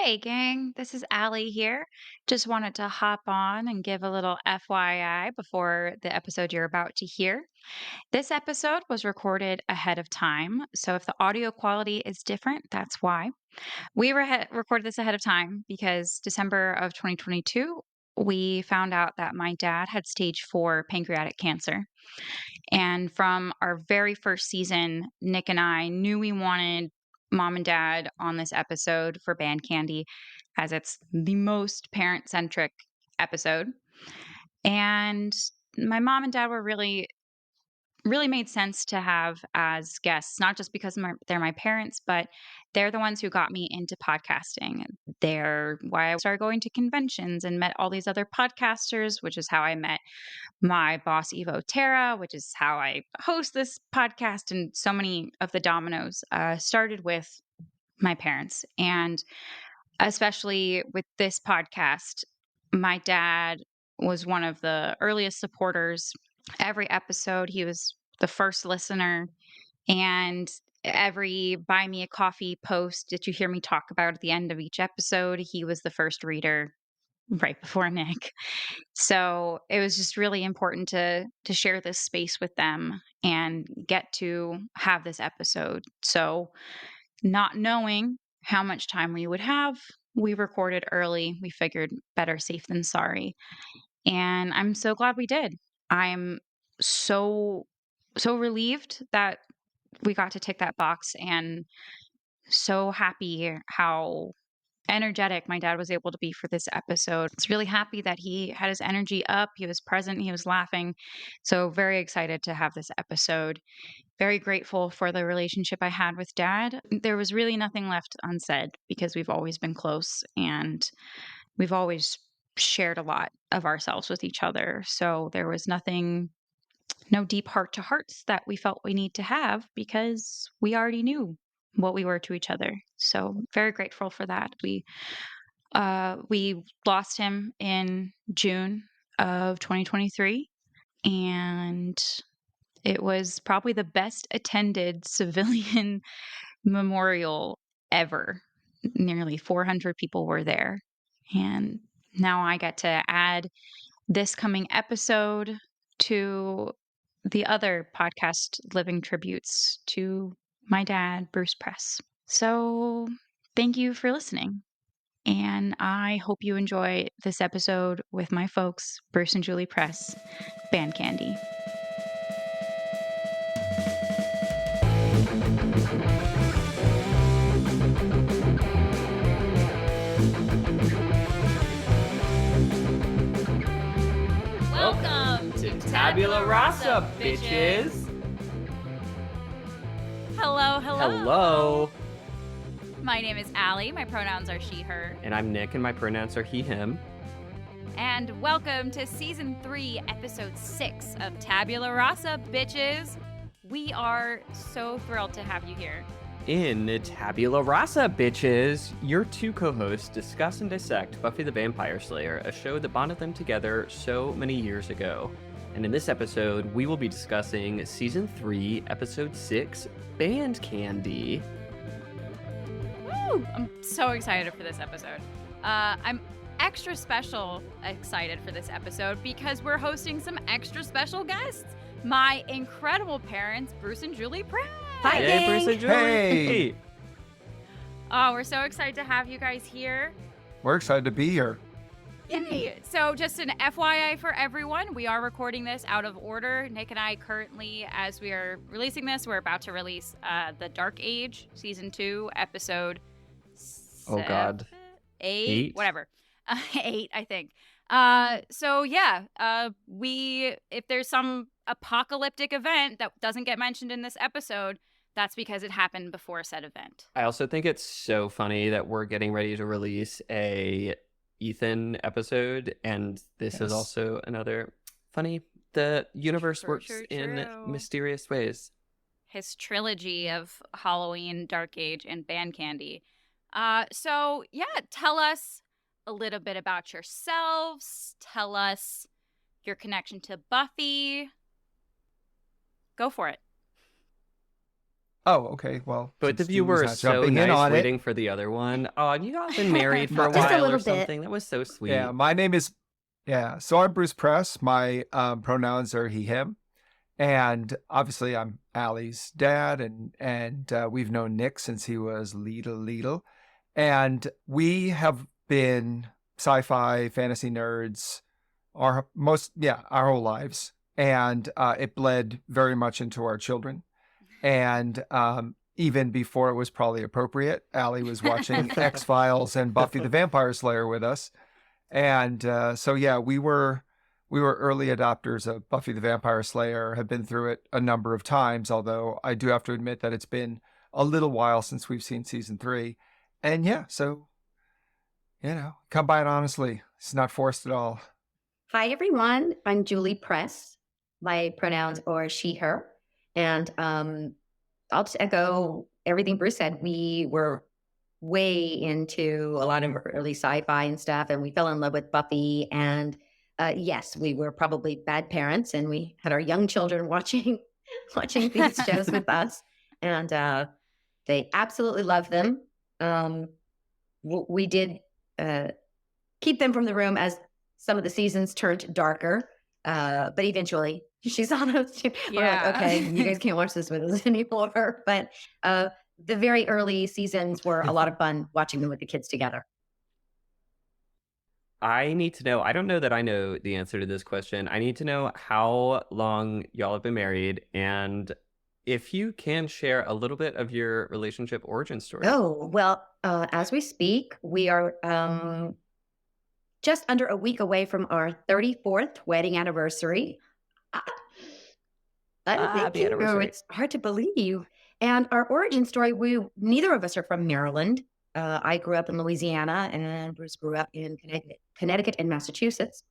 Hey, gang, this is Allie here. Just wanted to hop on and give a little FYI before the episode you're about to hear. This episode was recorded ahead of time, so if the audio quality is different, that's why. We recorded this ahead of time because December of 2022, we found out that my dad had stage 4 pancreatic cancer. And from our very first season, Nick and I knew we wanted mom and dad on this episode for Band Candy, as it's the most parent centric episode. And my mom and dad were really made sense to have as guests, not just because they're my parents, but they're the ones who got me into podcasting. They're why I started going to conventions and met all these other podcasters, which is how I met my boss, Evo Terra, which is how I host this podcast. And so many of the dominoes started with my parents. And especially with this podcast, my dad was one of the earliest supporters. Every episode, he was the first listener. And every buy me a coffee post that you hear me talk about at the end of each episode, he was the first reader right before Nick. So it was just really important to share this space with them and get to have this episode. So not knowing how much time we would have, we recorded early. We figured better safe than sorry. And I'm so glad we did. I'm so relieved that we got to tick that box and so happy how energetic my dad was able to be for this episode. It's really happy that he had his energy up, he was present, he was laughing. So very excited to have this episode. Very grateful for the relationship I had with dad. There was really nothing left unsaid because we've always been close and we've always shared a lot of ourselves with each other. So there was no deep heart to hearts that we felt we need to have because we already knew what we were to each other. So very grateful for that. We lost him in June of 2023, and it was probably the best attended civilian memorial ever. Nearly 400 people were there. And now I get to add this coming episode to the other podcast living tributes to my dad, Bruce Press. So thank you for listening. And I hope you enjoy this episode with my folks, Bruce and Julie Press, Band Candy. Welcome to Tabula Rasa, bitches. Hello. Hello. My name is Allie. My pronouns are she, her. And I'm Nick, and my pronouns are he, him. And welcome to Season 3, Episode 6 of Tabula Rasa, bitches. We are so thrilled to have you here. In Tabula Rasa, bitches, your two co-hosts discuss and dissect Buffy the Vampire Slayer, a show that bonded them together so many years ago. And in this episode, we will be discussing Season 3, Episode 6, Band Candy. Woo! I'm so excited for this episode. I'm extra special excited for this episode because we're hosting some extra special guests. My incredible parents, Bruce and Julie Press. Hi, hey, Bruce and Julie. Hey. Oh, we're so excited to have you guys here. We're excited to be here. Yay! So just an FYI for everyone, we are recording this out of order. Nick and I currently, as we are releasing this, we're about to release The Dark Age, Season 2, Episode Oh, God. 8? Whatever. 8, I think. If there's some apocalyptic event that doesn't get mentioned in this episode, that's because it happened before said event. I also think it's so funny that we're getting ready to release a Ethan episode, and this is also another funny. The universe works in mysterious ways. His trilogy of Halloween, Dark Age, and Band Candy. Tell us a little bit about yourselves. Tell us your connection to Buffy. Go for it. Oh, okay. Well, Both since of you Julie's were not so jumping in nice on it. waiting for the other one. Oh, you all been married for a Just a while or little bit. something. That was so sweet. Yeah, my name is, so I'm Bruce Press. My pronouns are he, him. And obviously I'm Allie's dad, and we've known Nick since he was little. And we have been sci-fi fantasy nerds our whole lives. And it bled very much into our children. And even before it was probably appropriate, Allie was watching X-Files and Buffy the Vampire Slayer with us. And we were early adopters of Buffy the Vampire Slayer, have been through it a number of times, although I do have to admit that it's been a little while since we've seen season 3. And come by it honestly. It's not forced at all. Hi, everyone. I'm Julie Press. My pronouns are she, her. And I'll just echo everything Bruce said. We were way into a lot of early sci-fi and stuff, and we fell in love with Buffy. And yes, we were probably bad parents, and we had our young children watching these shows with us, and they absolutely loved them. We did keep them from the room as some of the seasons turned darker, but eventually she's on us. We're like, okay, you guys can't watch this with us anymore. But the very early seasons were a lot of fun watching them with the kids together. I need to know, I don't know that I know the answer to this question. I need to know how long y'all have been married, and if you can share a little bit of your relationship origin story. Oh, well, as we speak, we are just under a week away from our 34th wedding anniversary. Happy anniversary. It's hard to believe. And our origin story, neither of us are from Maryland. I grew up in Louisiana, and Bruce grew up in Connecticut and Massachusetts.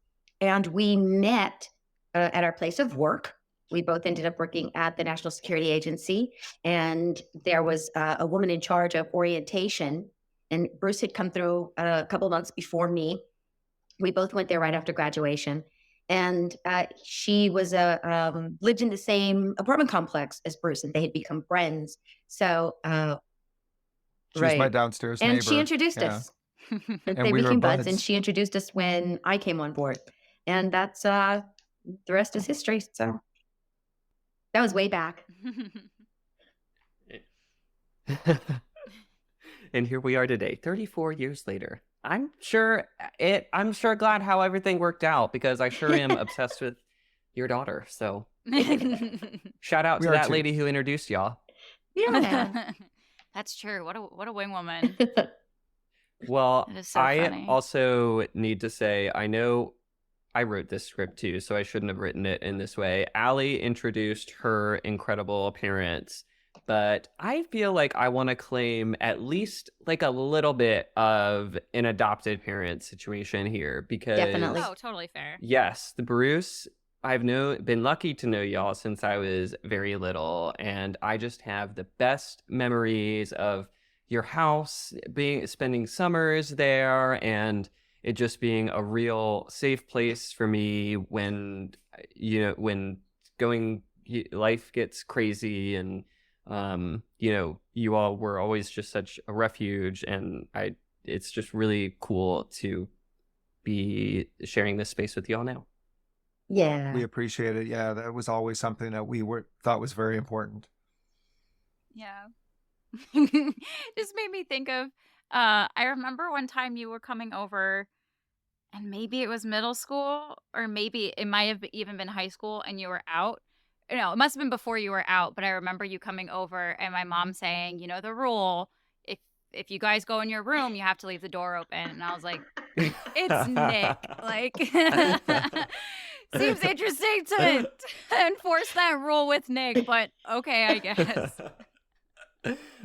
And we met at our place of work. We both ended up working at the National Security Agency, and there was a woman in charge of orientation. And Bruce had come through a couple of months before me. We both went there right after graduation. And she was lived in the same apartment complex as Bruce, and they had become friends. So She was my downstairs neighbor. And she introduced us. They we were became buds, and buds. she introduced us when I came on board. And that's the rest is history. So that was way back. And here we are today, 34 years later. I'm sure glad how everything worked out, because I sure am obsessed with your daughter. So shout out to that lady who introduced y'all. Yeah. That's true. What a wing woman. Well, That is so I funny. also need to say, I know I wrote this script too, so I shouldn't have written it in this way. Allie introduced her incredible parents, but I feel like I want to claim at least like a little bit of an adopted parent situation here, because Definitely. Oh, totally fair. yes, the Bruce, been lucky to know y'all since I was very little, and I just have the best memories of your house, spending summers there, and it just being a real safe place for me when life gets crazy, and you all were always just such a refuge, and it's just really cool to be sharing this space with y'all now. Yeah. We appreciate it. Yeah, that was always something that we thought was very important. Yeah. Just made me think of I remember one time you were coming over, and maybe it was middle school, or maybe it might have even been high school, and you were out. No, it must have been before you were out, but I remember you coming over and my mom saying, the rule, if you guys go in your room, you have to leave the door open. And I was like, it's Nick. Like, seems interesting to enforce that rule with Nick, but okay, I guess.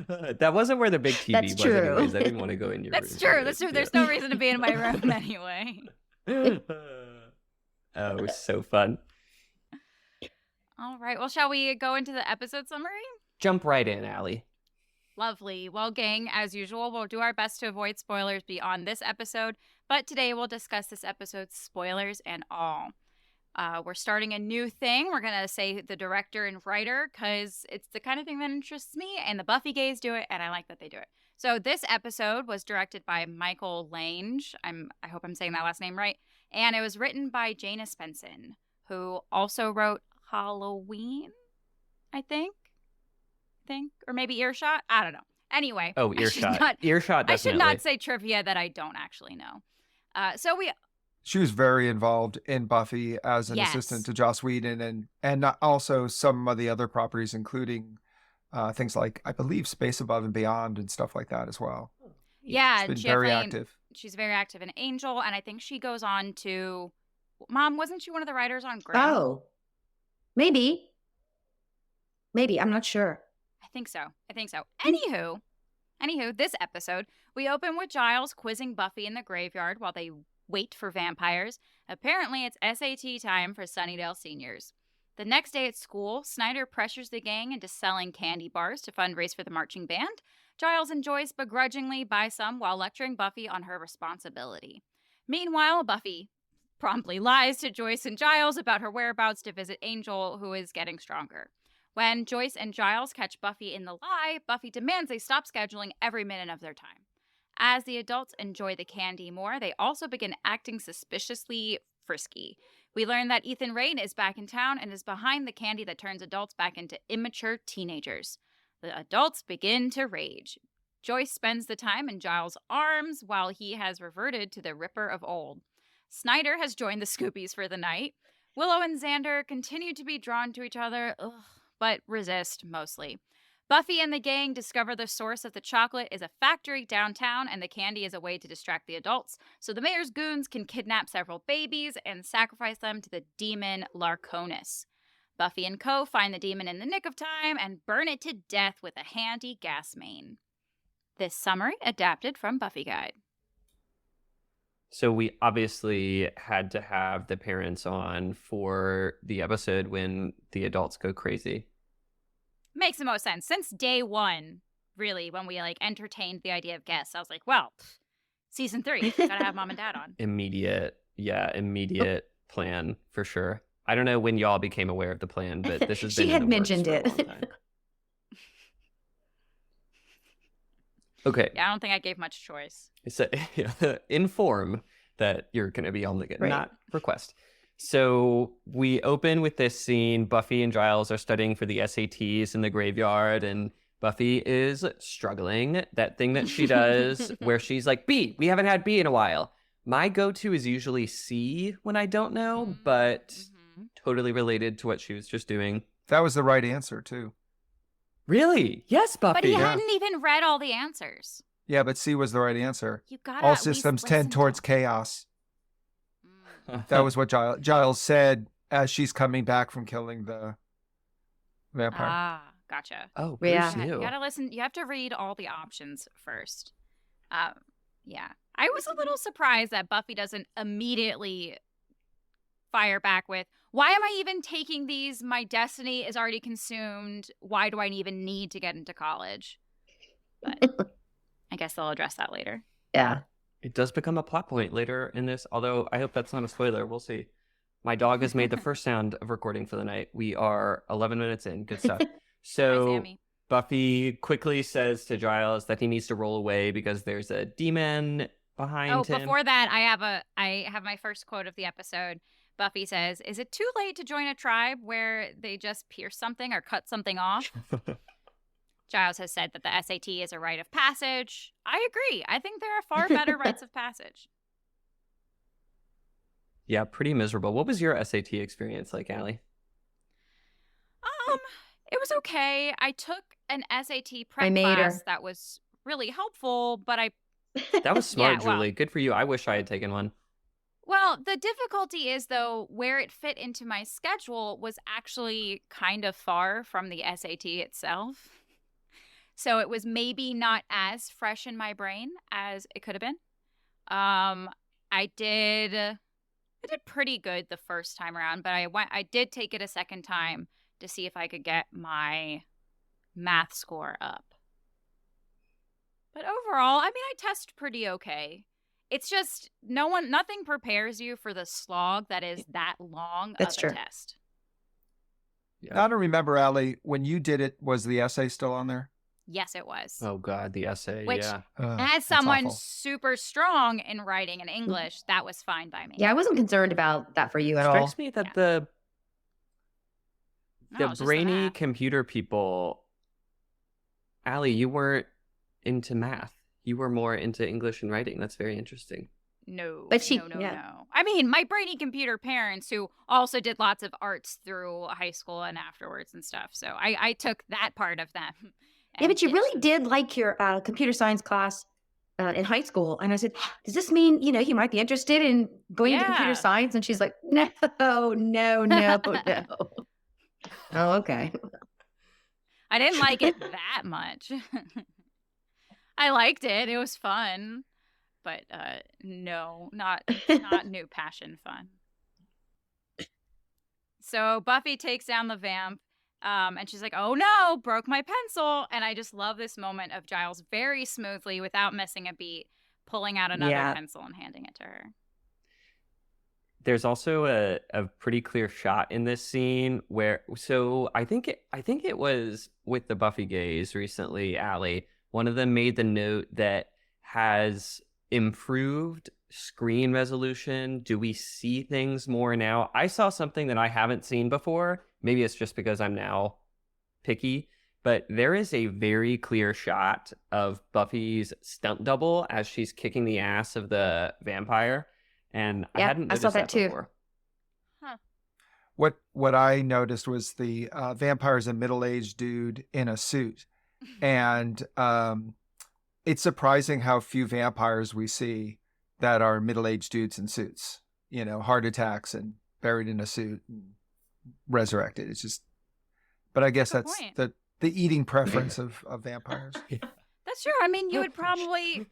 That wasn't where the big TV That's was true. anyways. I didn't want to go in your room. That's true. That's true. There's no reason to be in my room anyway. Oh, it was so fun. All right. Well, shall we go into the episode summary? Jump right in, Allie. Lovely. Well, gang, as usual, we'll do our best to avoid spoilers beyond this episode, but today we'll discuss this episode's spoilers and all. We're starting a new thing. We're going to say the director and writer because it's the kind of thing that interests me, and the Buffy gays do it, and I like that they do it. So this episode was directed by Michael Lange. I hope I'm saying that last name right. And it was written by Jana Spenson, who also wrote Halloween, I think. Or maybe Earshot. I don't know. Anyway. Oh, Earshot. Earshot, definitely. I should not say trivia that I don't actually know. She was very involved in Buffy as an assistant to Joss Whedon, and also some of the other properties, including things like, I believe, Space Above and Beyond and stuff like that as well. Yeah, she's been very active. She's very active in Angel, and I think she goes on to... Mom, wasn't she one of the writers on Grimm? Oh, maybe. I'm not sure. I think so. Anywho, this episode, we open with Giles quizzing Buffy in the graveyard while they wait for vampires. Apparently, it's SAT time for Sunnydale seniors. The next day at school, Snyder pressures the gang into selling candy bars to fundraise for the marching band. Giles enjoys begrudgingly by some while lecturing Buffy on her responsibility. Meanwhile, Buffy promptly lies to Joyce and Giles about her whereabouts to visit Angel, who is getting stronger. When Joyce and Giles catch Buffy in the lie, Buffy demands they stop scheduling every minute of their time. As the adults enjoy the candy more, they also begin acting suspiciously frisky. We learn that Ethan Rayne is back in town and is behind the candy that turns adults back into immature teenagers. The adults begin to rage. Joyce spends the time in Giles' arms while he has reverted to the Ripper of old. Snyder has joined the Scoopies for the night. Willow and Xander continue to be drawn to each other, but resist mostly. Buffy and the gang discover the source of the chocolate is a factory downtown, and the candy is a way to distract the adults, so the mayor's goons can kidnap several babies and sacrifice them to the demon Larconis. Buffy and Co. find the demon in the nick of time and burn it to death with a handy gas main. This summary adapted from Buffy Guide. So we obviously had to have the parents on for the episode when the adults go crazy. Makes the most sense. Since day one, really, when we entertained the idea of guests, I was like, well, season 3, gotta have mom and dad on. Immediate plan for sure. I don't know when y'all became aware of the plan, but this has been She had mentioned it. Okay. Yeah, I don't think I gave much choice. So, inform that you're going to be on the not request. So we open with this scene. Buffy and Giles are studying for the SATs in the graveyard, and Buffy is struggling. That thing that she does where she's like, B, we haven't had B in a while. My go-to is usually C when I don't know, but totally related to what she was just doing. That was the right answer, too. Really? Yes, Buffy. But he hadn't even read all the answers. Yeah, but C was the right answer. You gotta all systems tend towards chaos. That was what Giles said as she's coming back from killing the vampire. Ah, gotcha. Oh, Bruce knew. You gotta listen. You have to read all the options first. Yeah. I was a little surprised that Buffy doesn't immediately fire back with, why am I even taking these? My destiny is already consumed. Why do I even need to get into college? But I guess they'll address that later. Yeah. It does become a plot point later in this, although I hope that's not a spoiler. We'll see. My dog has made the first sound of recording for the night. We are 11 minutes in. Good stuff. So Buffy quickly says to Giles that he needs to roll away because there's a demon behind him. Before that, I have my first quote of the episode. Buffy says, is it too late to join a tribe where they just pierce something or cut something off? Giles has said that the SAT is a rite of passage. I agree. I think there are far better rites of passage. Yeah, pretty miserable. What was your SAT experience like, Allie? It was okay. I took an SAT prep class that was really helpful, but That was smart, Julie. Good for you. I wish I had taken one. Well, the difficulty is, though, where it fit into my schedule was actually kind of far from the SAT itself. So it was maybe not as fresh in my brain as it could have been. I did pretty good the first time around, but I did take it a second time to see if I could get my math score up. But overall, I mean, I test pretty okay. it's just nothing prepares you for the slog that is that long That's of a true. test. Yeah. I don't remember, Allie, when you did it, was the essay still on there? Yes, it was. Oh God, the essay. Which, yeah. as That's someone awful. super strong in writing and English, that was fine by me. Yeah, I wasn't concerned about that for you at all. Strikes me that Yeah. the No, it's just the brainy math. computer people, Allie, you weren't into math. You were more into English and writing. That's very interesting. No, But she- no. yeah. I mean, my brainy computer parents, who also did lots of arts through high school and afterwards and stuff. So I took that part of them. Yeah, and but you really ditched did like your computer science class in high school. And I said, does this mean, you might be interested in going into Yeah. computer science? And she's like, no. Oh, okay. I didn't like it that much. I liked it. It was fun. But no, not new passion fun. So Buffy takes down the vamp, and she's like, "Oh no, broke my pencil!" And I just love this moment of Giles very smoothly, without missing a beat, pulling out another Yeah. pencil and handing it to her. There's also a pretty clear shot in this scene where, so I think it was with the Buffy gays recently, Allie. One of them made the note that has improved screen resolution. Do we see things more now? I saw something that I haven't seen before. Maybe it's just because I'm now picky, but there is a very clear shot of Buffy's stunt double as she's kicking the ass of the vampire. And I Yeah, hadn't I noticed saw that too. before. What I noticed was the vampire's a middle-aged dude in a suit. And it's surprising how few vampires we see that are middle-aged dudes in suits. Heart attacks and buried in a suit and resurrected. It's just, but I guess Good that's point. the eating preference of vampires. That's true. I mean, you would probably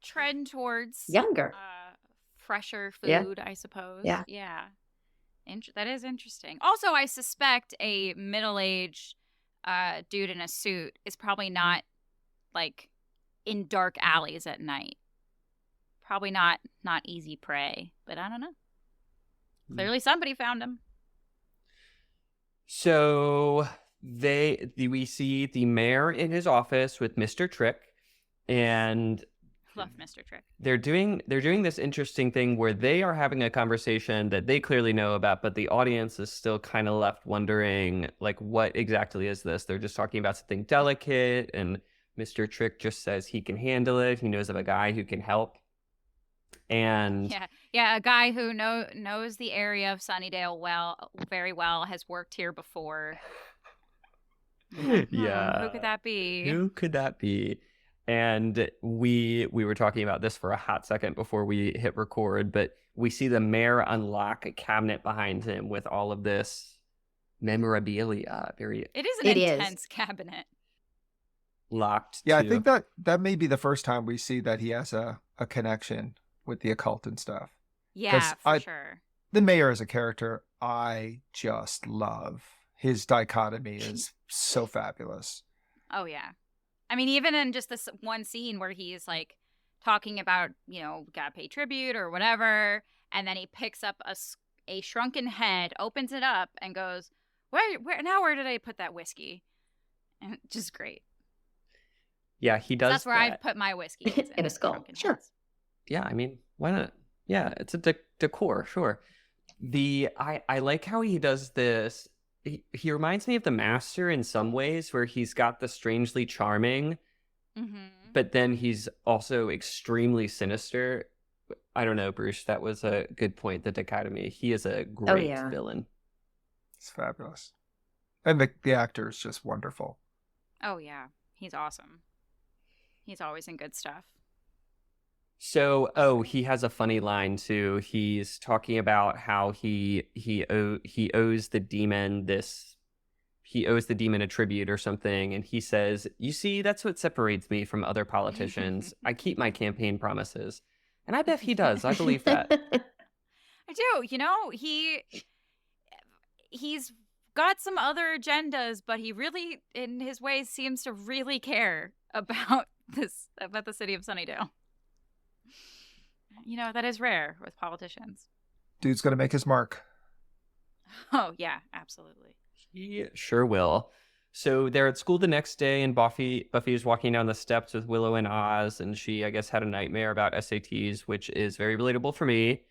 trend towards Younger. fresher Yeah. food, I suppose. Yeah. Yeah. That is interesting. Also, I suspect a middle-aged dude in a suit is probably not like in dark alleys at night. Probably not easy prey, but I don't know. Clearly somebody found him. So we see the mayor in his office with Mr. Trick, and Love Mr. Trick. they're doing this interesting thing where they are having a conversation that they clearly know about, but the audience is still kind of left wondering, like, what exactly is this? They're just talking about something delicate, and Mr. Trick just says he can handle it. He knows of a guy who can help. And Yeah, a guy who knows the area of Sunnydale very well, has worked here before. yeah, Who could that be? Who could that be? And we were talking about this for a hot second before we hit record, but we see the mayor unlock a cabinet behind him with all of this memorabilia. It is an It is. intense cabinet. Locked. Yeah, to... I think that may be the first time we see that he has a connection with the occult and stuff. Yeah, 'Cause for sure. The mayor as a character, I just love. His dichotomy is so fabulous. Oh, yeah. I mean, even in just this one scene where he's like talking about, gotta pay tribute or whatever, and then he picks up a shrunken head, opens it up, and goes, where did I put that whiskey? And just great. Yeah, he does. That's where that. I've put my whiskey. In a skull. shrunken Sure. heads. Yeah, I mean, why not? Yeah, it's a decor, sure. I like how he does this. He reminds me of the Master in some ways, where he's got the strangely charming, but then he's also extremely sinister. I don't know, Bruce. That was a good point. The dichotomy. He is a great villain. It's fabulous, and the actor is just wonderful. Oh yeah, he's awesome. He's always in good stuff. So, he has a funny line too. He's talking about how he owes the demon a tribute or something, and he says, "You see, that's what separates me from other politicians. I keep my campaign promises." And I bet he does. I believe that. I do. He's got some other agendas, but he really, in his ways, seems to really care about the city of Sunnydale. That is rare with politicians. Dude's going to make his mark. Oh, yeah, absolutely. He sure will. So they're at school the next day, and Buffy is walking down the steps with Willow and Oz, and she, I guess, had a nightmare about SATs, which is very relatable for me.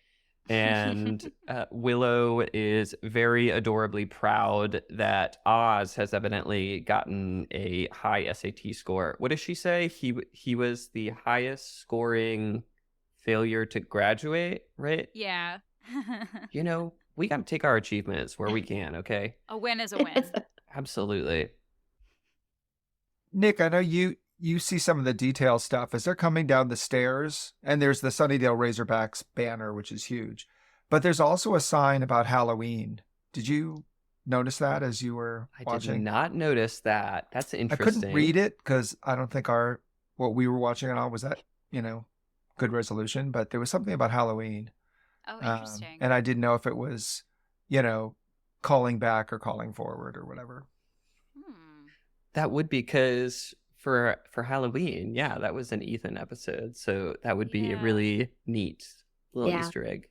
And Willow is very adorably proud that Oz has evidently gotten a high SAT score. What does she say? He was the highest scoring failure to graduate, right? Yeah. We got to take our achievements where we can, okay? A win is a win. Absolutely. Nick, I know you see some of the detail stuff as they're coming down the stairs, and there's the Sunnydale Razorbacks banner, which is huge. But there's also a sign about Halloween. Did you notice that as you were watching? I did not notice that. That's interesting. I couldn't read it because I don't think what we were watching it on was that, good resolution, but there was something about Halloween. Oh, interesting. And I didn't know if it was, calling back or calling forward or whatever. That would be because for Halloween, yeah, that was an Ethan episode. So that would be a really neat little Easter egg.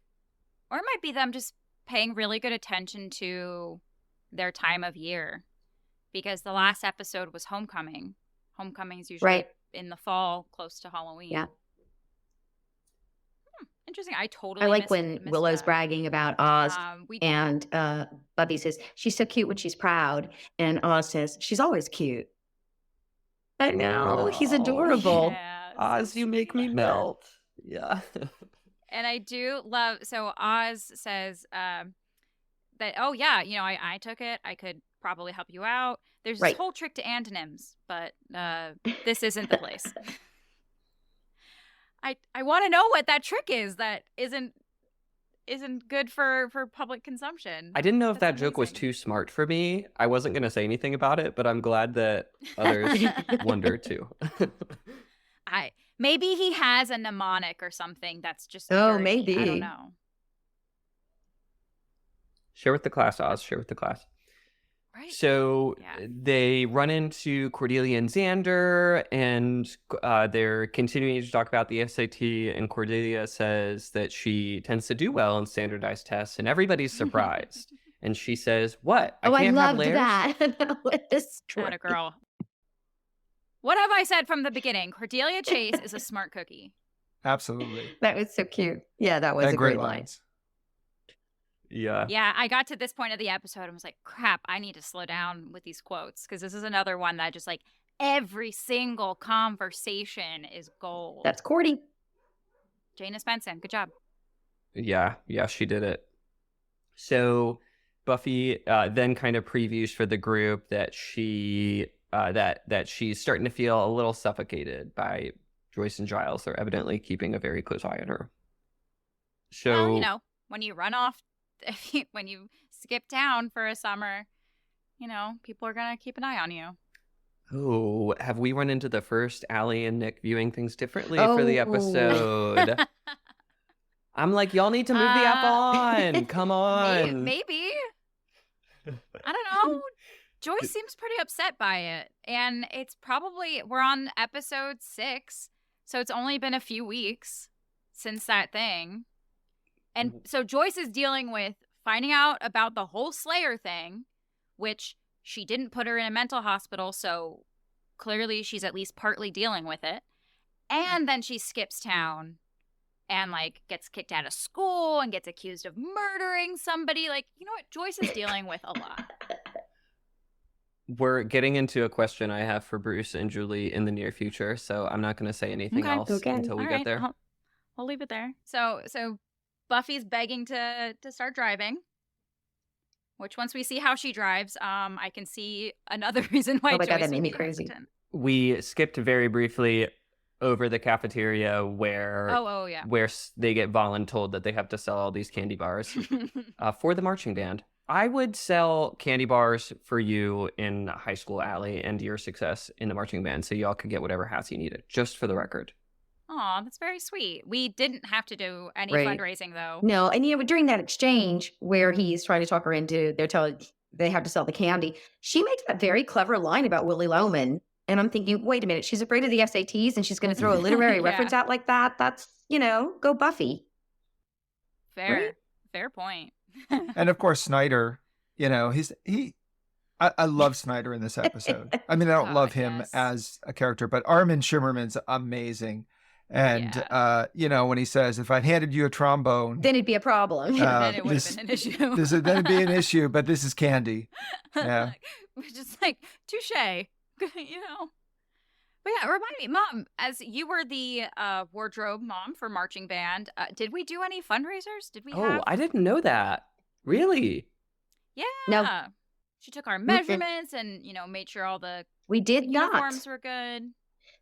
Or it might be them just paying really good attention to their time of year. Because the last episode was Homecoming. Homecoming is usually in the fall, close to Halloween. Yeah. Interesting. I totally like missed when Willow's that. bragging about Oz and Buffy says, she's so cute when she's proud. And Oz says, she's always cute. I know. He's adorable. Yeah, Oz, you make me melt. Yeah. And I do love, so Oz says that, oh, yeah, I took it. I could probably help you out. There's this whole trick to antonyms, but this isn't the place. I want to know what that trick is that isn't good for public consumption. I didn't know if that joke was too smart for me. I wasn't going to say anything about it, but I'm glad that others wonder too. Maybe he has a mnemonic or something that's just maybe. I don't know. Share with the class, Oz. Share with the class. Right. So they run into Cordelia and Xander, and they're continuing to talk about the SAT, and Cordelia says that she tends to do well in standardized tests, and everybody's surprised. And she says, what? I can't loved have layers? that. Not a girl. What have I said from the beginning? Cordelia Chase is a smart cookie. Absolutely. That was so cute. Yeah, that was a great line. Yeah. Yeah, I got to this point of the episode and was like, crap, I need to slow down with these quotes because this is another one that just every single conversation is gold. That's Cordy. Jana Spenson, good job. Yeah, she did it. So Buffy then kind of previews for the group that she that she's starting to feel a little suffocated by Joyce and Giles. They're evidently keeping a very close eye on her. So when you run off, when you skip town for a summer, people are going to keep an eye on you. Oh, have we run into the first Allie and Nick viewing things differently for the episode? I'm like, y'all need to move the F on. Come on. Maybe. I don't know. Joyce seems pretty upset by it. And it's we're on episode 6. So it's only been a few weeks since that thing. And so Joyce is dealing with finding out about the whole Slayer thing, which she didn't put her in a mental hospital, so clearly she's at least partly dealing with it. And then she skips town and gets kicked out of school and gets accused of murdering somebody. You know what? Joyce is dealing with a lot. We're getting into a question I have for Bruce and Julie in the near future, so I'm not going to say anything else until we get there. I'll leave it there. So Buffy's begging to start driving, which once we see how she drives, I can see another reason why. Oh my God, that Joyce made me would be crazy. hesitant. We skipped very briefly over the cafeteria where where they get voluntold that they have to sell all these candy bars for the marching band. I would sell candy bars for you in high school, Allie, and your success in the marching band, so y'all could get whatever hats you needed, just for the record. Aw, that's very sweet. We didn't have to do any fundraising, though. No, and during that exchange where he's trying to talk her into, they have to sell the candy. She makes that very clever line about Willie Loman And I'm thinking, wait a minute, she's afraid of the SATs and she's going to throw a literary Yeah. reference out like that. That's, go Buffy. Fair. Right? Fair point. And of course, Snyder, I love Snyder in this episode. I mean, I don't love him yes. as a character, but Armin Shimmerman's amazing. And, when he says, if I'd handed you a trombone, Then it'd be a problem. Then it would have been an issue. then it'd be an issue, but this is candy. Yeah. Just like, touche. But yeah, remind me, Mom, as you were the wardrobe mom for marching band, did we do any fundraisers? Did we have? I didn't know that. Really? Yeah. No. She took our measurements and, made sure all the We did not. uniforms were good.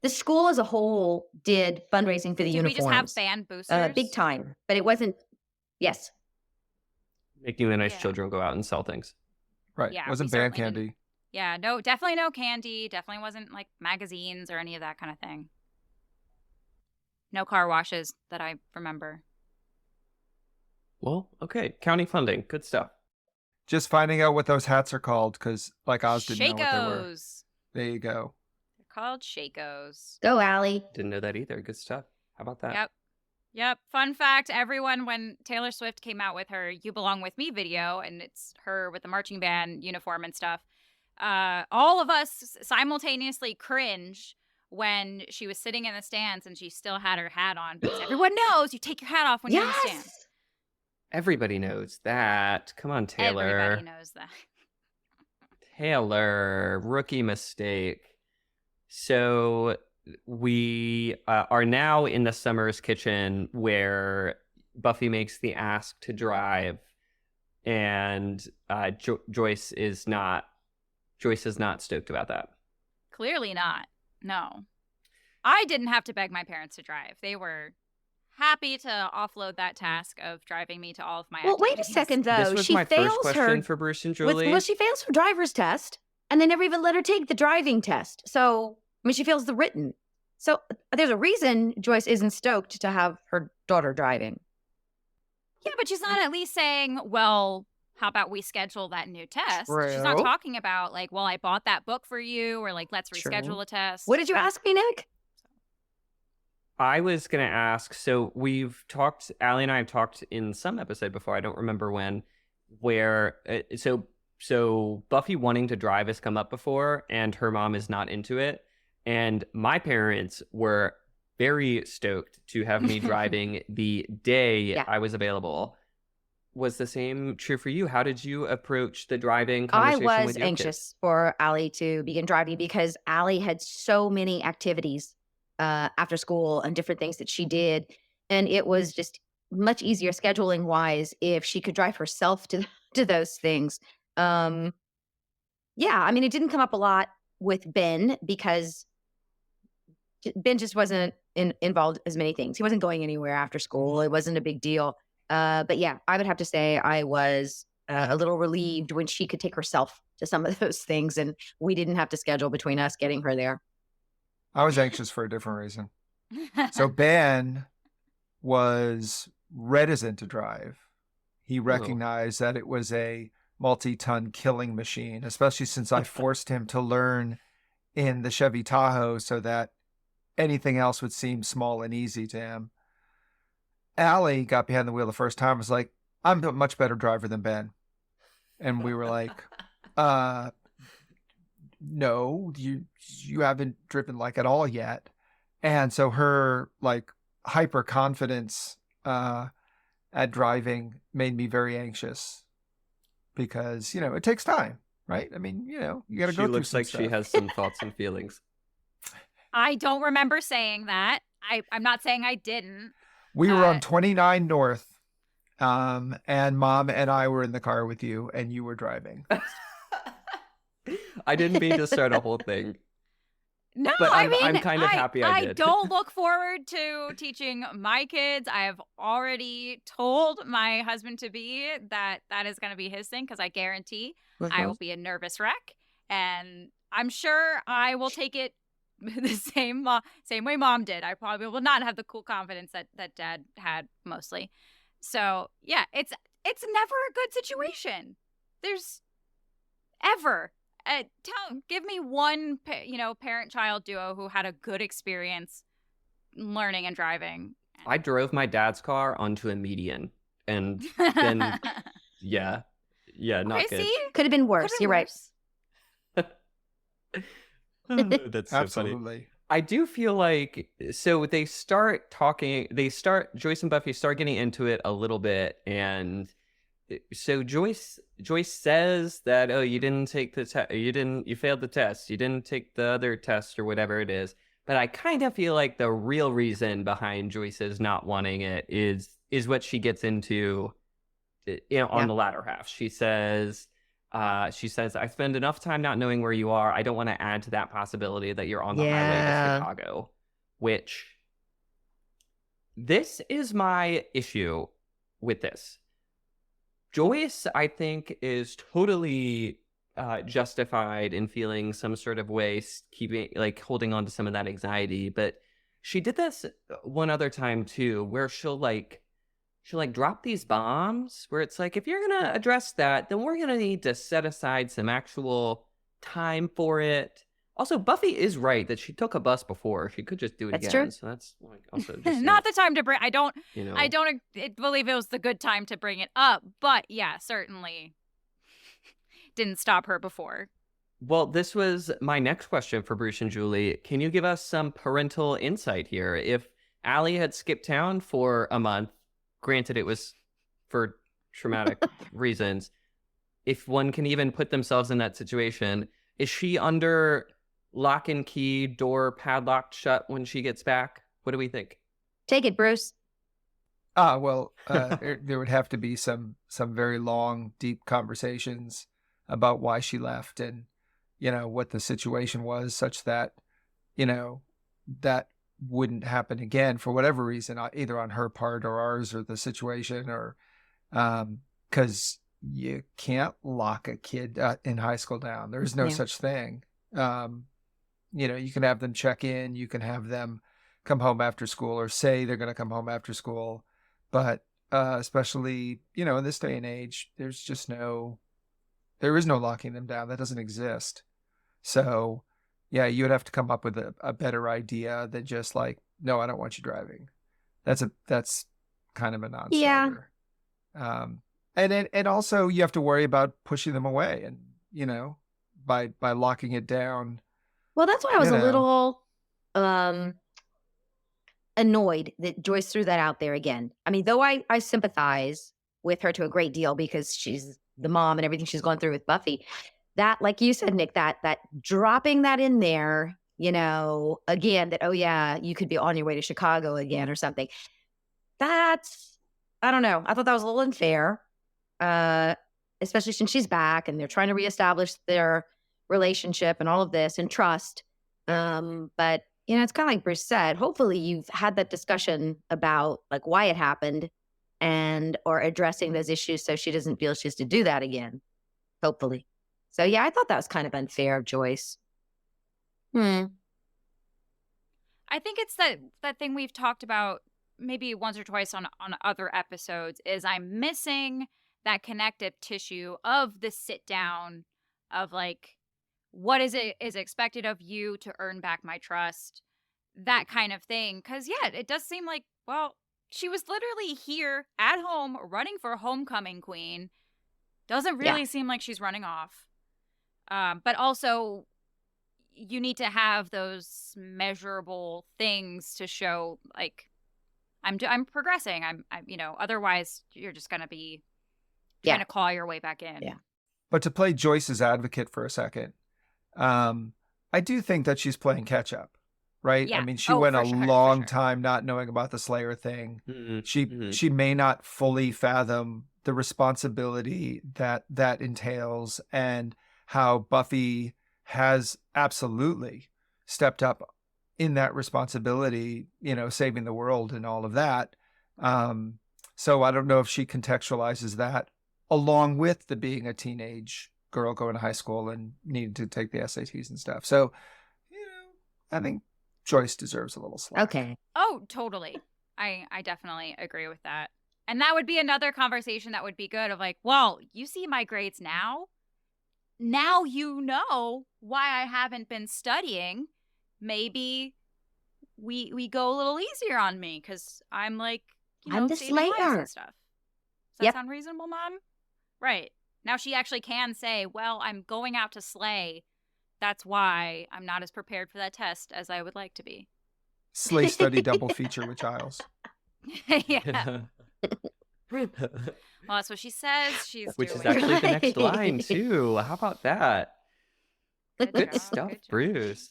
The school as a whole did fundraising for the Did uniforms. we just have band boosters? Big time. But it wasn't, yes. Making the nice Yeah. children go out and sell things. Right. Yeah, It wasn't we band certainly candy. Yeah, no, definitely no candy. Definitely wasn't like magazines or any of that kind of thing. No car washes that I remember. Well, okay. County funding. Good stuff. Just finding out what those hats are called, because like Oz didn't know what they were. Shakos. There you go. They're called Shakos. Go, Allie. Didn't know that either. Good stuff. How about that? Yep. Fun fact, everyone, when Taylor Swift came out with her You Belong With Me video, and it's her with the marching band uniform and stuff, all of us simultaneously cringe when she was sitting in the stands and she still had her hat on, because everyone knows you take your hat off when you're in the stands. Yes. Everybody knows that. Come on, Taylor. Everybody knows that. Taylor, rookie mistake. So we are now in the Summers kitchen where Buffy makes the ask to drive, and Joyce is not stoked about that. Clearly not. No. I didn't have to beg my parents to drive. They were happy to offload that task of driving me to all of my Well, wait a activities. second, though. This was She my fails first question for Bruce and Julie. Well, she fails her driver's test, and they never even let her take the driving test. So, I mean, she fails the written. So, there's a reason Joyce isn't stoked to have her daughter driving. Yeah, but she's not at least saying, well, how about we schedule that new test? She's not True. talking about, like, well, I bought that book for you, or, like, let's True. reschedule a test. What did you ask me, Nick? I was going to ask, so we've talked, Allie and I have talked in some episode before, I don't remember when, where, so Buffy wanting to drive has come up before, and her mom is not into it. And my parents were very stoked to have me driving the day I was available. Was the same true for you? How did you approach the driving conversation I was with your anxious for Allie to begin driving because Allie had so many activities after school and different things that she did. And it was just much easier scheduling wise if she could drive herself to those things. Yeah, I mean, it didn't come up a lot with Ben because Ben just wasn't involved as many things. He wasn't going anywhere after school. It wasn't a big deal. But yeah, I would have to say I was a little relieved when she could take herself to some of those things and we didn't have to schedule between us getting her there. I was anxious for a different reason. So Ben was reticent to drive. He recognized that it was a multi-ton killing machine, especially since I forced him to learn in the Chevy Tahoe so that anything else would seem small and easy to him. Allie got behind the wheel the first time and was like, I'm a much better driver than Ben. And we were like, no, you haven't driven like at all yet. And so her like hyper confidence at driving made me very anxious because, it takes time, right? I mean, you got to go through She looks some like stuff. she has some thoughts and feelings. I don't remember saying that. I'm not saying I didn't. We were on 29 North, and Mom and I were in the car with you, and you were driving. I didn't mean to start a whole thing. No, But I I'm mean, kind of happy I did. don't look forward to teaching my kids. I have already told my husband-to-be that is going to be his thing because I guarantee I will be a nervous wreck. And I'm sure I will take it the same way Mom did. I probably will not have the cool confidence that Dad had mostly. So, yeah, it's never a good situation. There's ever. Give me one, parent-child duo who had a good experience learning and driving. I drove my dad's car onto a median, and then yeah, not Okay, good. see? Could have been worse. Could've been You're right. Oh, that's so funny. Absolutely. I do feel like so they start talking. Joyce and Buffy start getting into it a little bit, and so Joyce says that, oh, you didn't take the test, you failed the test, you didn't take the other test or whatever it is. But I kind of feel like the real reason behind Joyce's not wanting it is what she gets into, on the latter half. She says, I spend enough time not knowing where you are. I don't want to add to that possibility that you're on the highway to Chicago, which this is my issue with this. Joyce, I think, is totally justified in feeling some sort of way, holding on to some of that anxiety. But she did this one other time too, where she'll drop these bombs where it's like, if you're going to address that, then we're going to need to set aside some actual time for it. Also, Buffy is right that she took a bus before. She could just do it That's again. true. So that's also just Not the time to bring. I don't believe it was the good time to bring it up. But yeah, certainly didn't stop her before. Well, this was my next question for Bruce and Julie. Can you give us some parental insight here? If Allie had skipped town for a month, granted it was for traumatic reasons, if one can even put themselves in that situation, is she under lock and key, door padlocked shut when she gets back? What do we think? Take it, Bruce. Well, there would have to be some very long, deep conversations about why she left and, what the situation was, such that, that wouldn't happen again for whatever reason, either on her part or ours or the situation, or because you can't lock a kid in high school down. There's no such thing. You can have them check in, you can have them come home after school or say they're going to come home after school. But especially, in this day and age, there is no locking them down. That doesn't exist. So yeah, you would have to come up with a better idea than just like, no, I don't want you driving. That's kind of a non-starter. Yeah. And also you have to worry about pushing them away and, by locking it down. Well, that's why I was a little annoyed that Joyce threw that out there again. I mean, though I sympathize with her to a great deal because she's the mom and everything she's gone through with Buffy, that, like you said, Nick, that dropping that in there, again, that, oh yeah, you could be on your way to Chicago again or something. That's, I don't know. I thought that was a little unfair, especially since she's back and they're trying to reestablish their relationship and all of this and trust. But it's kind of like Bruce said, hopefully you've had that discussion about like why it happened or addressing those issues so she doesn't feel she has to do that again. Hopefully. So yeah, I thought that was kind of unfair of Joyce. I think it's that thing we've talked about maybe once or twice on other episodes is I'm missing that connective tissue of the sit down of like, what is expected of you to earn back my trust, that kind of thing. Because yeah, it does seem like, well, she was literally here at home running for homecoming queen. Doesn't really seem like she's running off. But also you need to have those measurable things to show like I'm progressing. I'm otherwise you're just going to be trying to claw your way back in. Yeah. But to play Joyce's advocate for a second, I do think that she's playing catch up, right? Yeah. I mean, she went a long time not knowing about the Slayer thing. Mm-hmm. She may not fully fathom the responsibility that entails and how Buffy has absolutely stepped up in that responsibility, saving the world and all of that. So I don't know if she contextualizes that along with the being a teenage girl going to high school and needing to take the SATs and stuff. So, I think Joyce deserves a little slack. Okay. Oh, totally. I definitely agree with that. And that would be another conversation that would be good of like, well, you see my grades now. now you know why I haven't been studying. Maybe we go a little easier on me because I'm like, I'm the saving lives slayer. and stuff. Does that Yep. sound reasonable, Mom? Right. Now she actually can say, well, I'm going out to slay. That's why I'm not as prepared for that test as I would like to be. Slay study double feature with Giles. Yeah. Well, that's what she says she's Which doing. is actually the next Right. line too. How about that? Good Good job, stuff, good job. Bruce.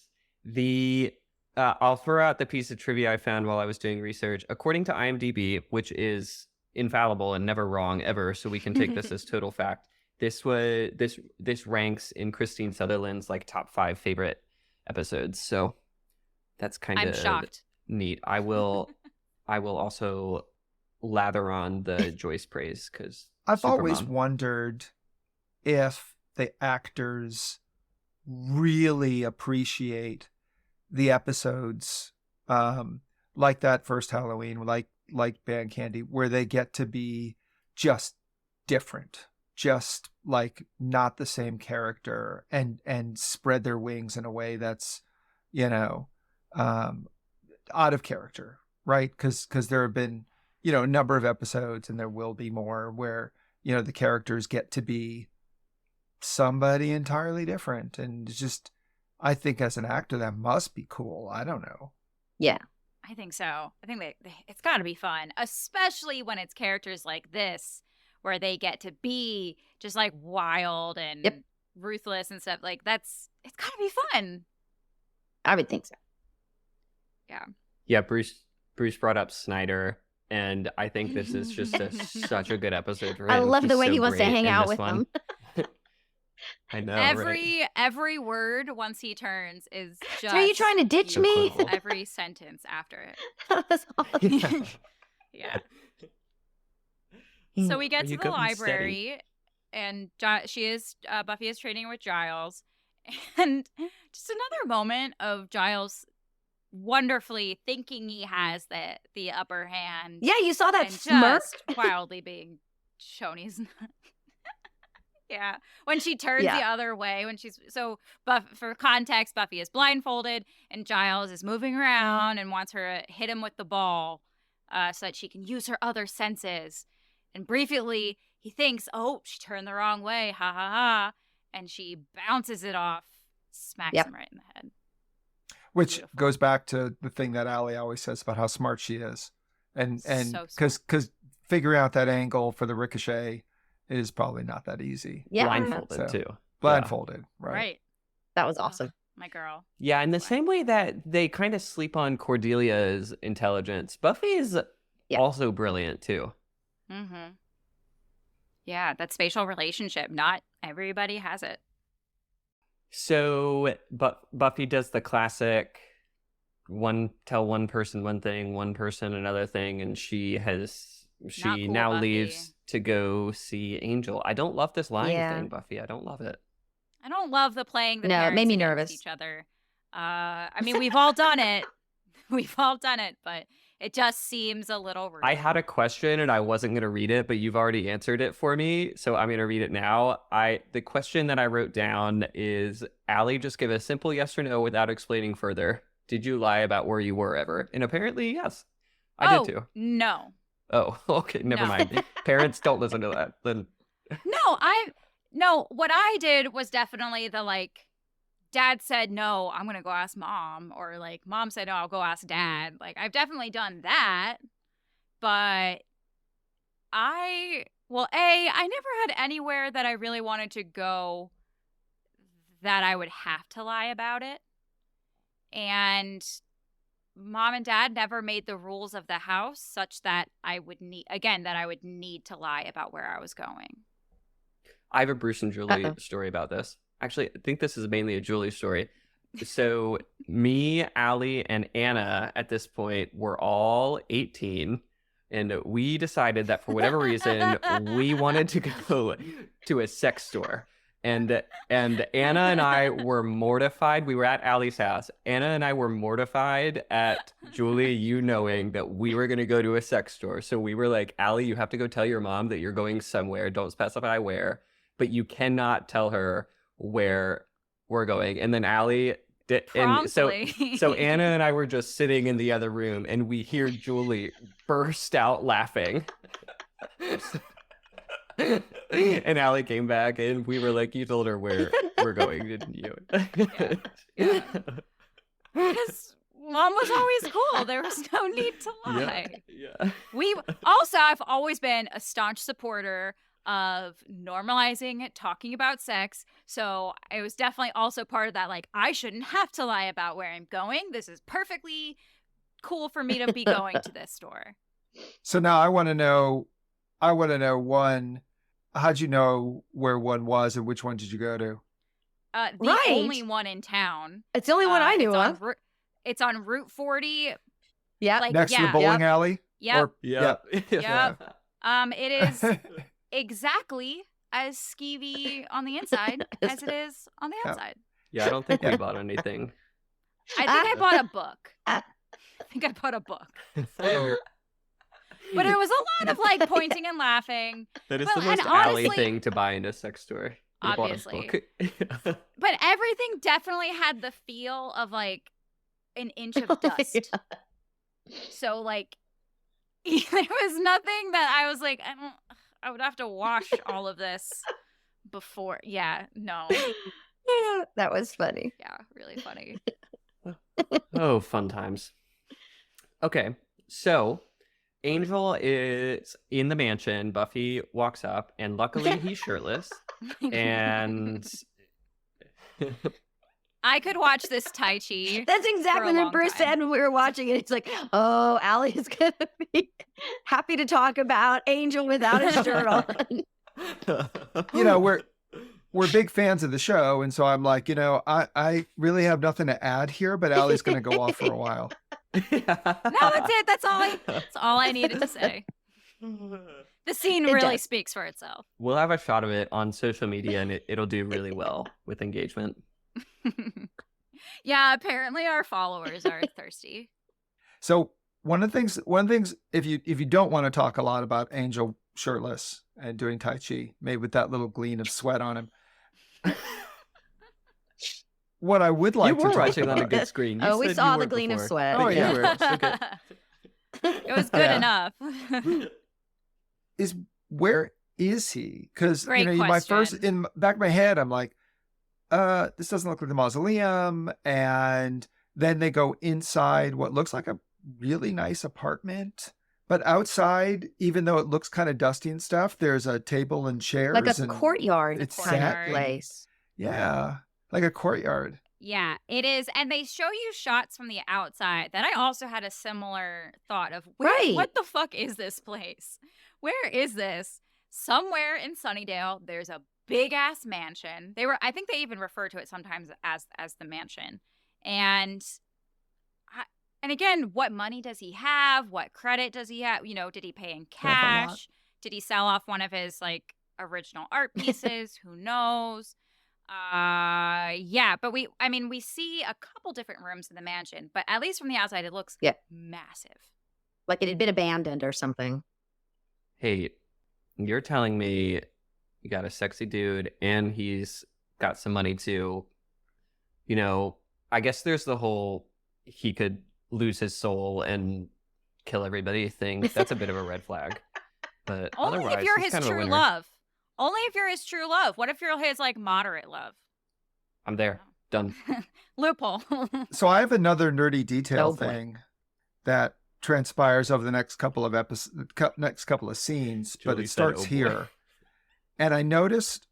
I'll throw out the piece of trivia I found while I was doing research. According to IMDb, which is infallible and never wrong ever, so we can take this as total fact. This ranks in Christine Sutherland's like top 5 favorite episodes. So that's kind I'm of shocked. neat. I will also lather on the Joyce praise because I've always wondered if the actors really appreciate the episodes, like that first Halloween, like Band Candy, where they get to be just different, just like not the same character, and spread their wings in a way that's, out of character, right? Because there have been, a number of episodes, and there will be more where, the characters get to be somebody entirely different. And it's just, I think as an actor, that must be cool. I don't know. Yeah. I think so. I think it's got to be fun, especially when it's characters like this, where they get to be just like wild and ruthless and stuff. Like it's got to be fun. I would think so. Yeah. Yeah, Bruce brought up Snyder, and I think this is just such a good episode for him. I love the He's way so he wants to great hang in out this with one. them. I know, right? Every word once he turns is just. So are you trying to ditch me? cool. Every sentence after it. That was awesome. Yeah. So we get Are to you the good and steady? library, and Buffy is training with Giles, and just another moment of Giles wonderfully thinking he has the upper hand. Yeah, you saw that and smirk. just wildly being shown he's not. Yeah, when she turns the other way, for context, Buffy is blindfolded and Giles is moving around and wants her to hit him with the ball, so that she can use her other senses. And briefly, he thinks, "Oh, she turned the wrong way, ha ha ha," and she bounces it off, smacks him right in the head. Which Beautiful. goes back to the thing that Allie always says about how smart she is, and So because figuring out that angle for the ricochet is probably not that easy. Yeah. Blindfolded too. Blindfolded, right? Right. That was awesome. My girl. Yeah, in the same way that they kind of sleep on Cordelia's intelligence, Buffy is also brilliant too. Mm-hmm. Yeah, that spatial relationship. Not everybody has it. So, Buffy does the classic tell one person one thing, one person another thing, and she now Buffy. leaves to go see Angel. I don't love this lying thing, Buffy. I don't love it. I don't love the playing the No, it parents made me against nervous. each other. I mean, we've all done it. We've all done it, but it just seems a little rude. I had a question and I wasn't going to read it, but you've already answered it for me, so I'm going to read it now. The question that I wrote down is, Allie, just give a simple yes or no without explaining further. Did you lie about where you were ever? And apparently, yes. I did too. No. Oh, okay. Never mind. Parents, don't listen to that. Then No, what I did was definitely the Dad said no, I'm gonna go ask Mom, or Mom said no, I'll go ask Dad. I've definitely done that, but I never had anywhere that I really wanted to go that I would have to lie about it, and Mom and Dad never made the rules of the house such that I would need to lie about where I was going. I have a Bruce and Julie story about this. Actually, I think this is mainly a Julie story. So me, Allie, and Anna at this point were all 18, and we decided that for whatever reason, we wanted to go to a sex store. And Anna and I were mortified. We were at Allie's house. Anna and I were mortified at Julie, you knowing that we were going to go to a sex store. So we were like, Allie, you have to go tell your mom that you're going somewhere. Don't specify where, but you cannot tell her where we're going. And then Allie did, and so Promptly. Anna and I were just sitting in the other room, and we hear Julie burst out laughing. And Allie came back, and we were like, "You told her where we're going, didn't you?" Yeah. Because Mom was always cool. There was no need to lie. Yeah. I've always been a staunch supporter of normalizing talking about sex. So it was definitely also part of that. Like, I shouldn't have to lie about where I'm going. This is perfectly cool for me to be going to this store. So now I want to know, one, how'd you know where one was and which one did you go to? The only one in town. It's the only one I knew of. It's on Route 40. Yeah. Like, Next to the bowling alley? Yep. Yep. Yep. It is exactly as skeevy on the inside as it is on the outside. Yeah, I don't think we bought anything. I think I bought a book. But it was a lot of like pointing and laughing. That is Well, the most and Allie honestly- thing to buy in a sex store. You bought a Obviously. book. But everything definitely had the feel of like an inch of dust. Yeah. So like there was nothing that I was like, I would have to wash all of this before. Yeah, no. Yeah, that was funny. Yeah, really funny. Oh, fun times. Okay, so Angel is in the mansion. Buffy walks up, and luckily he's shirtless. And I could watch this Tai Chi. That's exactly what Bruce said when we were watching it. He's like, "Oh, Allie is gonna be happy to talk about Angel without his shirt on." You know, we're big fans of the show, and so I'm like, I really have nothing to add here, but Allie's going to go off for a while. No, that's it. That's all I needed to say. The scene really speaks for itself. We'll have a shot of it on social media, and it'll do really well with engagement. Yeah, apparently our followers are thirsty. So one of the things, if you don't want to talk a lot about Angel shirtless and doing Tai Chi, maybe with that little gleam of sweat on him, what I would like You to were talk watching on a about, big screen. You We said saw you the weren't gleam of before. sweat. Oh, yeah. You were. Okay. It was good Yeah. enough. is where is he? Because Great my first question. in back of my head, I'm like, this doesn't look like the mausoleum, and then they go inside what looks like a really nice apartment, but outside, even though it looks kind of dusty and stuff, there's a table and chairs, Like a and courtyard it's kind set. of place. yeah, like a courtyard. Yeah, it is. And they show you shots from the outside that I also had a similar thought of, Right. what the fuck is this place? Where is this? Somewhere in Sunnydale, there's a big ass mansion. I think they even refer to it sometimes as the mansion. And again, what money does he have? What credit does he have? Did he pay in Have a lot. cash? Did he sell off one of his like original art pieces? Who knows? Yeah, but we see a couple different rooms in the mansion, but at least from the outside, it looks massive. Like it had been abandoned or something. Hey, you're telling me you got a sexy dude and he's got some money too. I guess there's the whole he could lose his soul and kill everybody thing. That's a bit of a red flag. But Only if otherwise, you're he's his kind of a true winner. love. Only if you're his true love. What if you're his like moderate love? I'm there. Done. Loophole. So I have another nerdy detail Oh, boy. thing that transpires over the next couple of next couple of scenes, but Julie it said, starts "Oh, boy." here. And I noticed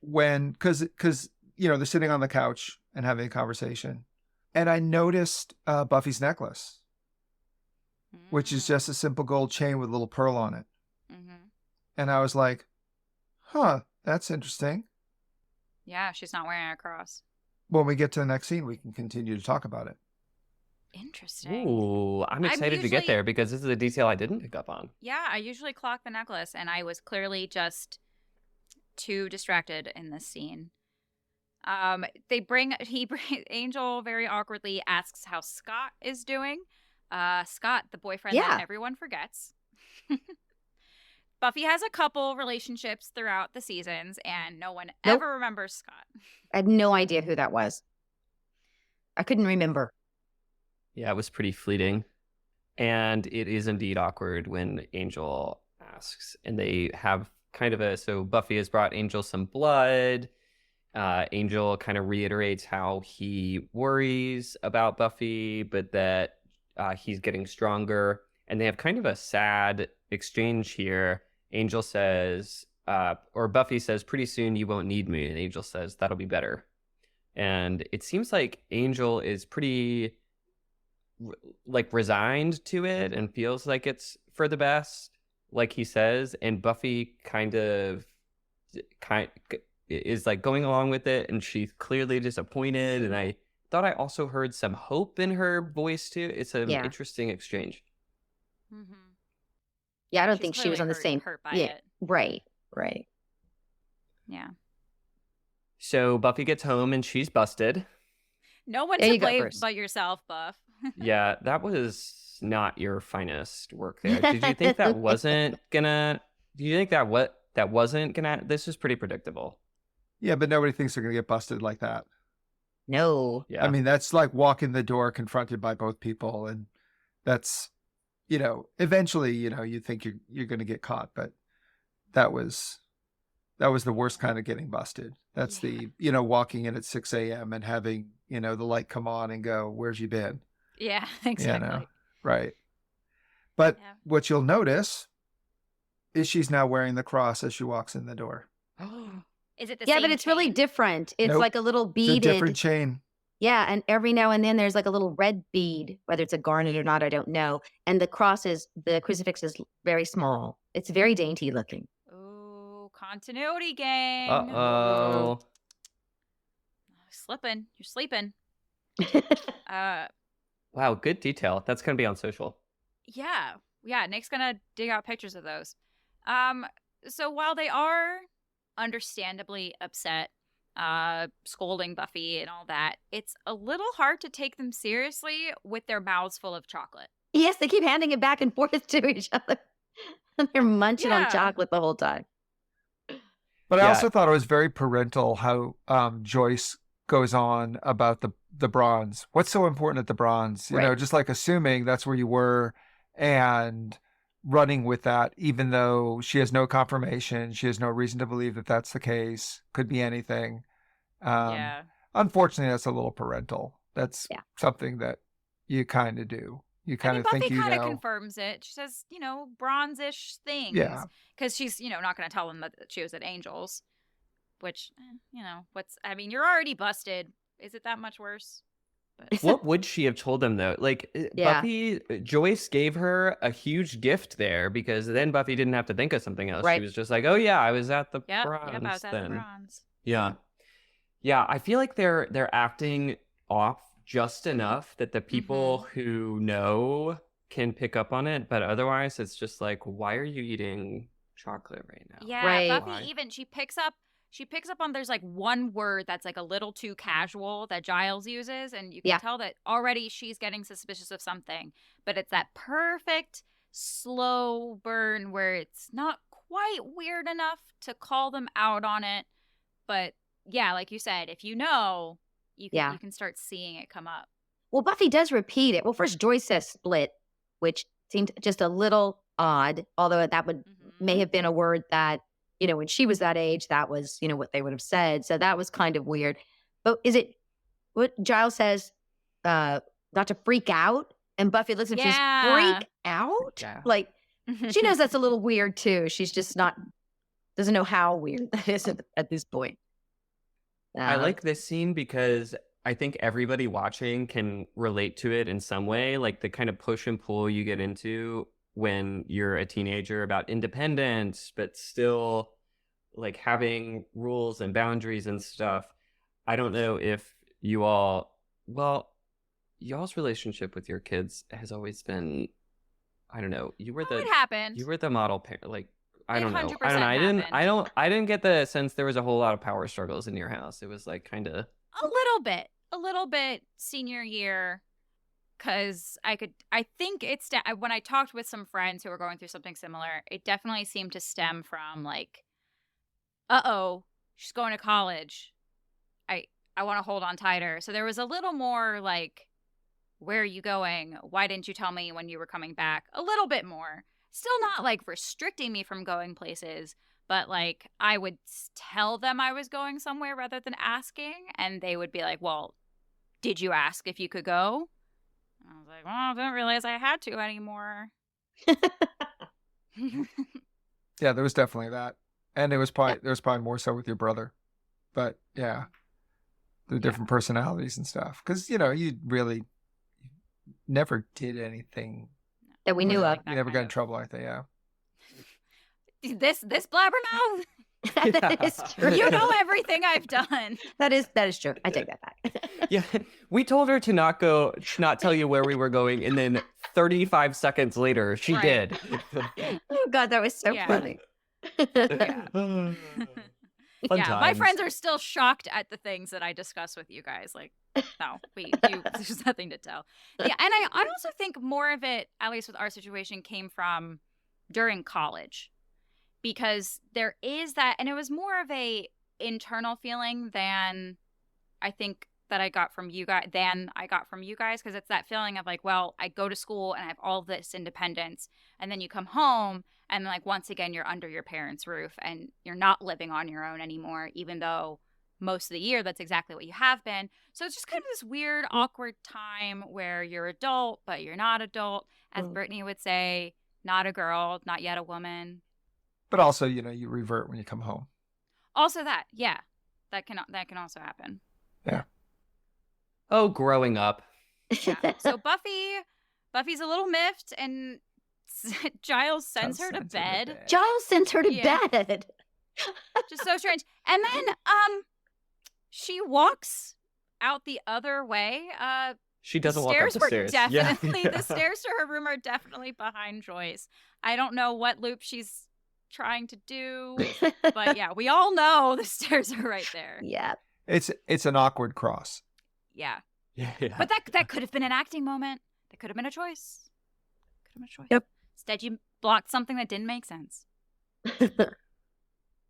because they're sitting on the couch and having a conversation, and I noticed Buffy's necklace, which is just a simple gold chain with a little pearl on it. Mm-hmm. And I was like, huh, that's interesting. Yeah, she's not wearing a cross. When we get to the next scene, we can continue to talk about it. Interesting. Ooh, I'm excited to get usually- there because this is a detail I didn't pick up on. Yeah, I usually clock the necklace, and I was clearly just too distracted in this scene. Angel very awkwardly asks how Scott is doing. Scott, the boyfriend Yeah. that everyone forgets. Buffy has a couple relationships throughout the seasons, and no one Nope. ever remembers Scott. I had no idea who that was. I couldn't remember. Yeah, it was pretty fleeting. And it is indeed awkward when Angel asks. And they have kind of so Buffy has brought Angel some blood. Angel kind of reiterates how he worries about Buffy, but that he's getting stronger. And they have kind of a sad exchange here. Angel says, or Buffy says, pretty soon you won't need me. And Angel says, that'll be better. And it seems like Angel is pretty resigned to it and feels like it's for the best, like he says. And Buffy kind is like going along with it, and she's clearly disappointed. And I thought I also heard some hope in her voice too. It's an interesting exchange. Mm-hmm. Yeah, I don't think she was on the same. Hurt by it. Right. Yeah. So Buffy gets home and she's busted. No one to blame but yourself, Buff. Yeah, that was not your finest work there. Did you think that wasn't gonna? Do you think that wasn't gonna? This is pretty predictable. Yeah, but nobody thinks they're gonna get busted like that. No. Yeah. I mean, that's like walking the door confronted by both people, and that's, eventually, you think you're gonna get caught, but that was the worst kind of getting busted. That's the walking in at 6 a.m. and having the light come on and go, "Where's you been?" Yeah, exactly. Right. But what you'll notice is she's now wearing the cross as she walks in the door. Is it the Yeah, same but it's chain? really different. It's like a little It's beaded. a different chain. Yeah, and every now and then there's like a little red bead, whether it's a garnet or not, I don't know. And the crucifix is very small. It's very dainty looking. Ooh, continuity gang. Uh-oh. Slipping. You're sleeping. Wow, good detail. That's going to be on social. Yeah. Nick's gonna dig out pictures of those. So while they are understandably upset, scolding Buffy and all that, it's a little hard to take them seriously with their mouths full of chocolate. Yes, they keep handing it back and forth to each other. And they're munching on chocolate the whole time. But I also thought it was very parental how Joyce goes on about the bronze. What's so important at the bronze? You know, just like assuming that's where you were and running with that, even though she has no confirmation. She has no reason to believe that that's the case. Could be anything. Unfortunately, that's a little parental. That's something that you kind of do. You kind of think Buffy kind of know. confirms it. She says, bronze-ish things. Yeah. Because she's, not going to tell them that she was at Angel's. Which, you're already busted. Is it that much worse? But... What would she have told them, though? Joyce gave her a huge gift there, because then Buffy didn't have to think of something else. She was just like, oh, yeah, I was at the bronze. I was at the bronze. Yeah. Yeah, I feel like they're acting off just enough that the people who know can pick up on it, but otherwise it's just like, why are you eating chocolate right now? Yeah, Buffy she picks up on there's like one word that's like a little too casual that Giles uses, and you can tell that already she's getting suspicious of something, but it's that perfect slow burn where it's not quite weird enough to call them out on it, but yeah, like you said, if you know, you can start seeing it come up. Well, Buffy does repeat it. Well, first Joyce says split, which seemed just a little odd, although that may have been a word that, when she was that age, that was, what they would have said. So that was kind of weird. But is it what Giles says, not to freak out? And Buffy listens, she's freak out? Yeah. Like, she knows that's a little weird too. She's just doesn't know how weird that is at this point. I like this scene because I think everybody watching can relate to it in some way, like the kind of push and pull you get into when you're a teenager about independence, but still like having rules and boundaries and stuff. I don't know if y'all's relationship with your kids has always been, I don't know, it happened. You were the model parent, like, I don't know. 100% I didn't get the sense there was a whole lot of power struggles in your house. It was like kind of a little bit senior year, because I think when I talked with some friends who were going through something similar, it definitely seemed to stem from like, she's going to college. I want to hold on tighter. So there was a little more like, where are you going? Why didn't you tell me when you were coming back? A little bit more. Still not like restricting me from going places, but like I would tell them I was going somewhere rather than asking. And they would be like, well, did you ask if you could go? And I was like, well, I didn't realize I had to anymore. Yeah, there was definitely that. And there was probably more so with your brother. But yeah, the different personalities and stuff. Because, you really never did anything that we knew of. You never got in trouble, I think, yeah. This blabbermouth? That is true. You know everything I've done. That is true. I take that back. Yeah, we told her to not tell you where we were going, and then 35 seconds later, she did. Oh God, that was so funny. Fun my times. friends are still shocked at the things that I discuss with you guys. Like, no, there's nothing to tell. Yeah, and I also think more of it, at least with our situation, came from during college. Because there is that, and it was more of a internal feeling than I think that I got from you guys, because it's that feeling of like, well, I go to school and I have all this independence, and then you come home and like once again you're under your parents' roof and you're not living on your own anymore, even though most of the year that's exactly what you have been. So it's just kind of this weird, awkward time where you're adult, but you're not adult. As Brittany would say, not a girl, not yet a woman. But also, you revert when you come home. Also that, yeah. That can also happen. Yeah. Oh, growing up. Yeah. So Buffy's a little miffed, and Giles sends her to bed. Giles sends her to bed. Just so strange. And then she walks out the other way. She doesn't walk up the stairs. The stairs to her room are definitely behind Joyce. I don't know what loop she's trying to do, but yeah, we all know the stairs are right there. Yeah. It's an awkward cross. Yeah. Yeah. But that could have been an acting moment. That could have been a choice. Yep. Instead, you blocked something that didn't make sense.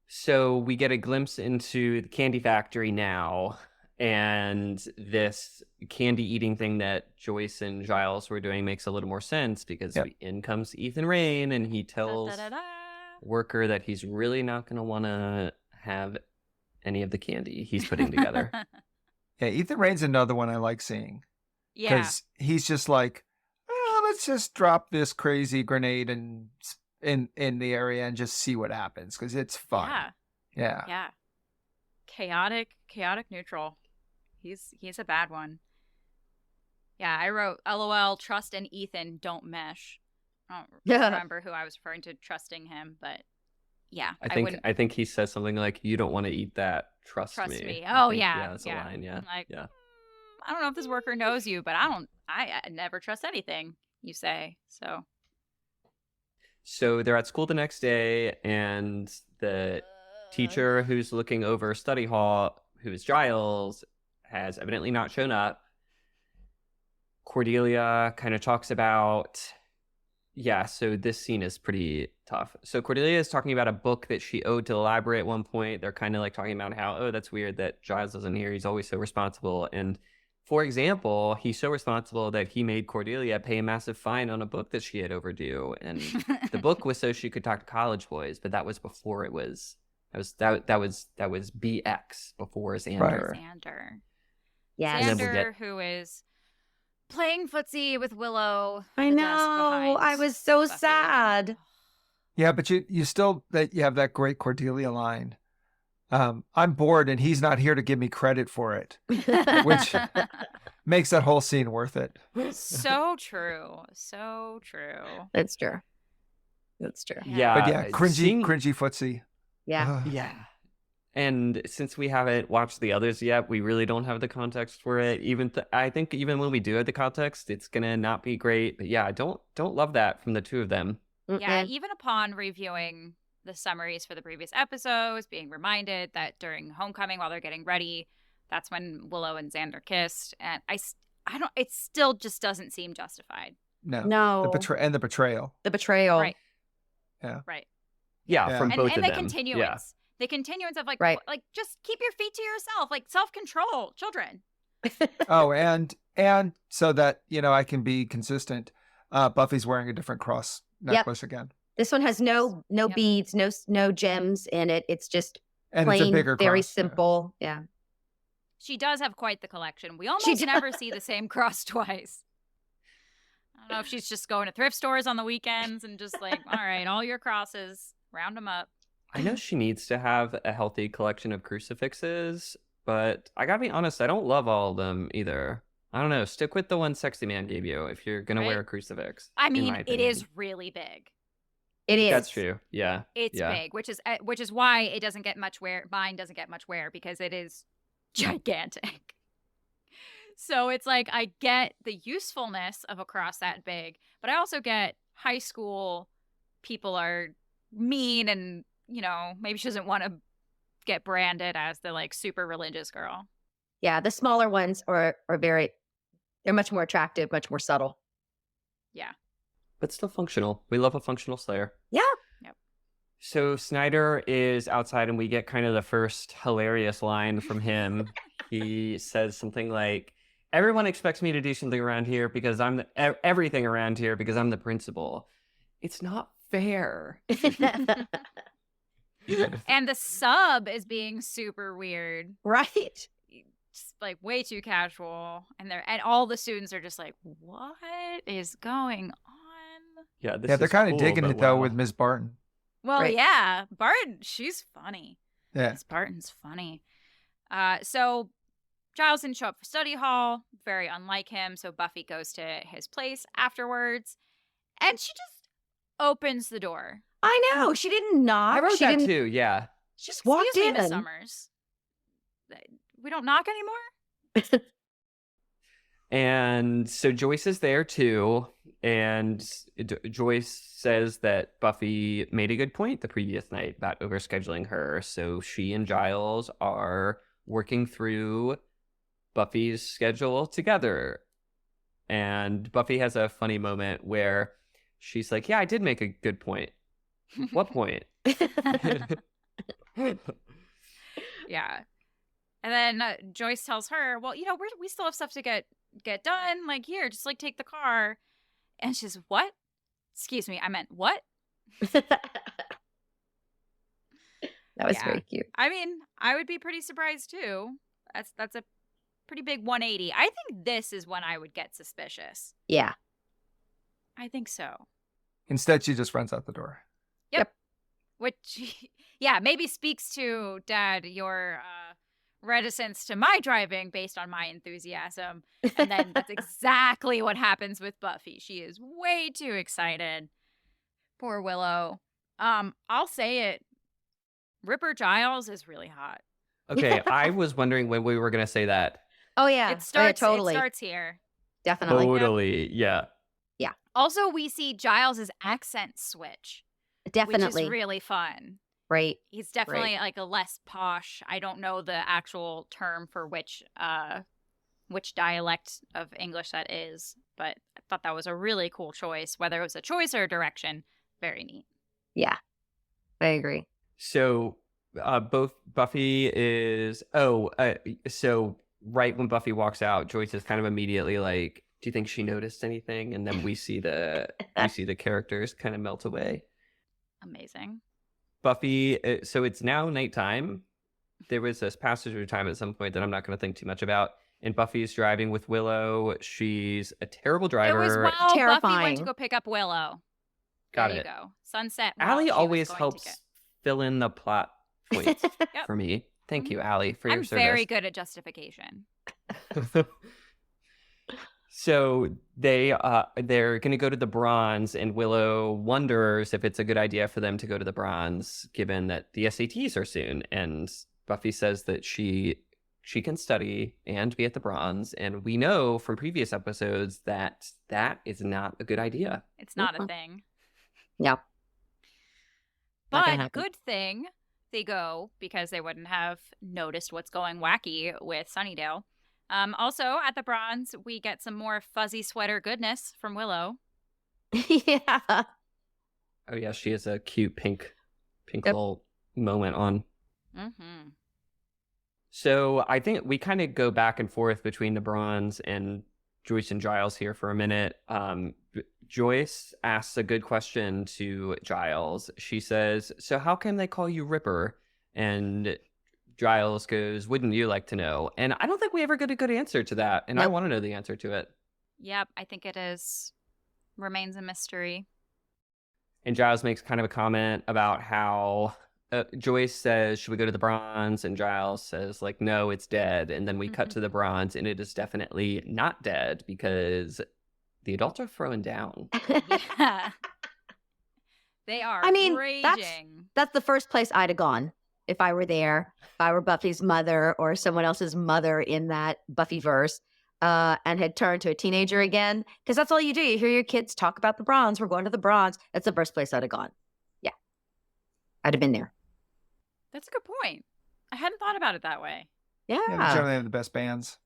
So we get a glimpse into the candy factory now, and this candy eating thing that Joyce and Giles were doing makes a little more sense because in comes Ethan Rayne, and he tells worker that he's really not going to want to have any of the candy he's putting together. Yeah, Ethan Rayne's another one I like seeing. Yeah. Because he's just like, let's just drop this crazy grenade in the area and just see what happens because it's fun. Yeah. Chaotic neutral. He's a bad one. Yeah, I wrote, LOL, Trust and Ethan don't mesh. I don't remember who I was referring to trusting him, but yeah. I think he says something like, you don't want to eat that. Trust me. Oh, yeah. That's a line, yeah. Like, I don't know if this worker knows you, but I never trust anything you say, so. So they're at school the next day, and the teacher who's looking over study hall, who is Giles, has evidently not shown up. Cordelia kind of talks about... Yeah, so this scene is pretty tough. So Cordelia is talking about a book that she owed to the library at one point. They're kind of like talking about how, that's weird that Giles isn't here. He's always so responsible. And for example, he's so responsible that he made Cordelia pay a massive fine on a book that she had overdue. And the book was so she could talk to college boys, but that was before it was, that was BX before Xander. Xander. Yeah. Xander, who is playing footsie with Willow. I know. I was so Buffy. sad. Yeah, but you still you have that great Cordelia line. I'm bored and he's not here to give me credit for it, which makes that whole scene worth it. So true. So true. That's true. Yeah. But yeah, cringy footsie. Yeah. Yeah. And since we haven't watched the others yet, we really don't have the context for it. I think even when we do have the context, it's gonna not be great. But yeah, I don't love that from the two of them. Yeah, even upon reviewing the summaries for the previous episodes, being reminded that during homecoming while they're getting ready, that's when Willow and Xander kissed. And it still just doesn't seem justified. No. No. The betrayal. The betrayal. Right. Oh. Right. Yeah, Yeah. from both And of the them. continuance. Yeah. The continuance of like Right. just keep your feet to yourself, like self-control, children. Oh, and so that, I can be consistent, Buffy's wearing a different cross necklace again. This one has no Yep. beads, no gems in it. It's just And plain, it's a bigger very cross. Yeah. simple. Yeah. She does have quite the collection. We She almost does. never see the same cross twice. I don't know if she's just going to thrift stores on the weekends and just like, all right, all your crosses, round them up. I know she needs to have a healthy collection of crucifixes, but I gotta be honest, I don't love all of them either. I don't know. Stick with the one Sexy Man gave you if you're gonna wear a Right? crucifix. I in mean, my it is opinion. really big. It is. That's true. Yeah. It's Yeah. big, which is why it doesn't get much wear. Mine doesn't get much wear because it is gigantic. So it's like I get the usefulness of a cross that big, but I also get high school people are mean and, maybe she doesn't want to get branded as the like super religious girl. Yeah. The smaller ones are they're much more attractive, much more subtle. Yeah. But still functional. We love a functional Slayer. Yeah. Yep. So Snyder is outside and we get kind of the first hilarious line from him. He says something like, everyone expects me to do something around here because I'm everything around here because I'm the principal. It's not fair. And the sub is being super weird. Right. Just like way too casual. And all the students are just like, what is going on? Yeah, this Yeah, they're is kind of cool, digging but it though wow. with Ms. Barton. Well, Right. yeah. Barton, she's funny. Yeah. Miss Barton's funny. So Giles didn't show up for study hall. Very unlike him. So Buffy goes to his place afterwards. And she just opens the door. I know. She didn't knock. I wrote she that didn't. too, yeah. She just walked Excuse me, Miss in. Summers. We don't knock anymore? And so Joyce is there too. And Joyce says that Buffy made a good point the previous night about overscheduling her. So she and Giles are working through Buffy's schedule together. And Buffy has a funny moment where she's like, yeah, I did make a good point. What point? Yeah. And then Joyce tells her, well, we still have stuff to get done. Like, here, just like take the car. And she's, what? Excuse me, I meant what? That was Yeah. very cute. I mean, I would be pretty surprised too. That's a pretty big 180. I think this is when I would get suspicious. Yeah. I think so. Instead, she just runs out the door. Which, yeah, maybe speaks to, Dad, your reticence to my driving based on my enthusiasm. And then that's exactly what happens with Buffy. She is way too excited. Poor Willow. I'll say it. Ripper Giles is really hot. Okay, I was wondering when we were going to say that. Oh yeah. It starts. Totally. It starts here. Definitely. Totally, yeah. Also, we see Giles's accent switch, Definitely. which is really fun. Right. He's definitely like a less posh. I don't know the actual term for which dialect of English that is, but I thought that was a really cool choice. Whether it was a choice or a direction, very neat. Yeah. I agree. So both Buffy is so right when Buffy walks out, Joyce is kind of immediately like, do you think she noticed anything? And then we see the characters kind of melt away. Amazing. Buffy, so it's now nighttime. There was this passage of time at some point that I'm not going to think too much about. And Buffy's driving with Willow. She's a terrible driver. It was while Buffy Terrifying. went to go pick up Willow. Got there it. You go. Sunset. while Allie she was always going to helps get- fill in the plot points Yep. for me. Thank you, Allie, for your I'm service. very good at justification. So they're going to go to the Bronze, and Willow wonders if it's a good idea for them to go to the Bronze, given that the SATs are soon. And Buffy says that she can study and be at the Bronze, and we know from previous episodes that is not a good idea. It's not a Mhm. thing. Yeah. Not gonna But happen. good thing they go because they wouldn't have noticed what's going wacky with Sunnydale. Also, at the bronze, we get some more fuzzy sweater goodness from Willow. Yeah. Oh yeah, she has a cute pink Yep. little moment on. Mm-hmm. So I think we kind of go back and forth between the bronze and Joyce and Giles here for a minute. Joyce asks a good question to Giles. She says, "So how can they call you Ripper?" And Giles goes, "Wouldn't you like to know?" And I don't think we ever get a good answer to that. And I Nope. want to know the answer to it. Yep, I think it is. Remains a mystery. And Giles makes kind of a comment about how Joyce says, "Should we go to the bronze?" And Giles says, like, "No, it's dead." And then we cut to the bronze, and it is definitely not dead because the adults are throwing down. Yeah. They are I mean, raging. that's the first place I'd have gone if I were there. If I were Buffy's mother or someone else's mother in that Buffy verse, and had turned to a teenager again, because that's all you do. You hear your kids talk about the bronze. We're going to the bronze. That's the first place I'd have gone. Yeah, I'd have been there. That's a good point. I hadn't thought about it that way. Yeah, they Yeah, generally have the best bands.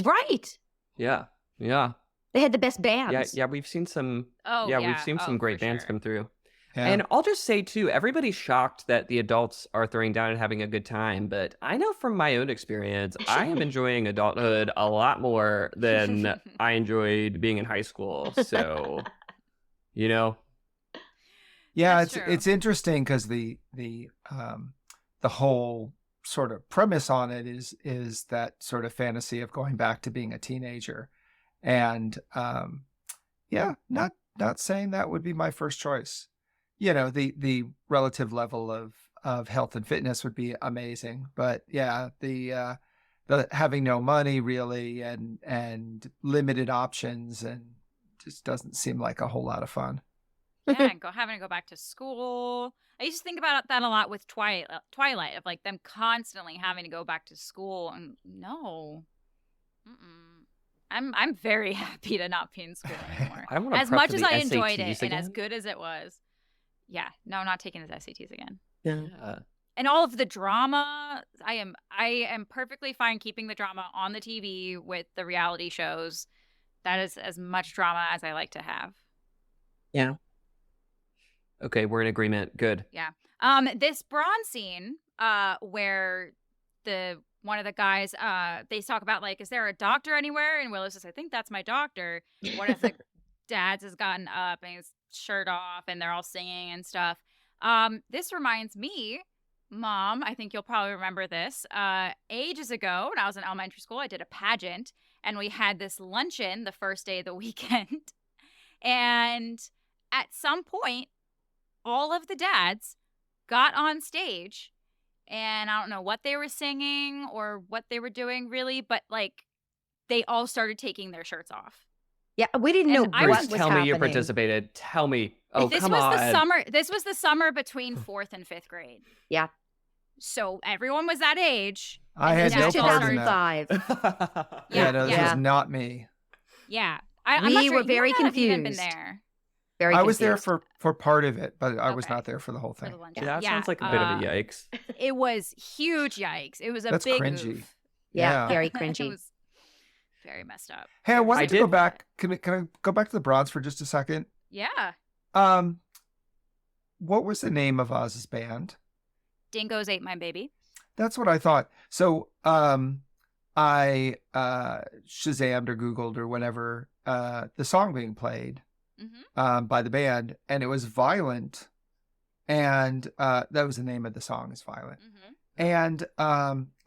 right. Yeah. Yeah. They had the best Yeah. bands. Yeah. We've seen some. Oh, yeah, yeah. we've seen some Oh, great for bands sure. come through. Yeah. And I'll just say, too, everybody's shocked that the adults are throwing down and having a good time. But I know from my own experience, I am enjoying adulthood a lot more than I enjoyed being in high school. So, you know, Yeah, That's it's interesting because the whole sort of premise on it is that sort of fantasy of going back to being a teenager, and yeah, not saying that would be my first choice. You know, the relative level of health and fitness would be amazing, but yeah, the having no money really and limited options and just doesn't seem like a whole lot of fun. Yeah, and having to go back to school. I used to think about that a lot with Twilight, of like them constantly having to go back to school. And no, I'm very happy to not be in school anymore. I want to As prep much for as the I enjoyed SATs it and as again. good as it was, yeah, no, not taking his SATs again. Yeah. And all of the drama, I am perfectly fine keeping the drama on the TV with the reality shows. That is as much drama as I like to have. Yeah. Okay, we're in agreement. Good. Yeah. This bronze scene, where one of the guys, they talk about like, is there a doctor anywhere? And Willow says, I think that's my doctor. One of the dads has gotten up and his shirt off, and they're all singing and stuff. This reminds me, Mom, I think you'll probably remember this. Ages ago, when I was in elementary school, I did a pageant, and we had this luncheon the first day of the weekend. And at some point, all of the dads got on stage, and I don't know what they were singing or what they were doing really, but like they all started taking their shirts off. Yeah, we didn't know And I what Bruce, was tell me you happening. participated. Tell me. Oh, This come was on. the summer. This was the summer between 4th and 5th grade. Yeah. So everyone was that age. I and had the no dads all part in started- that. 2005. Yeah, no, this yeah. was not me. Yeah. I'm We not sure. were You very might not have even been confused. there Very I was there confused. for part of it, but I was Okay. not there for the whole for thing. the luncheon. Yeah, that sounds like a bit of a yikes. It was huge yikes. It was a That's big cringy. oof. Yeah, Yeah. very It cringy. was very messed up. Hey, I wanted I to go did- back. Can I go back to the bronze for just a second? Yeah. What was the name of Oz's band? Dingoes ate my baby. That's what I thought. So, I Shazammed or Googled or whatever the song being played Mm-hmm. by the band, and it was Violent, and that was the name of the song is Violent, Mm-hmm. and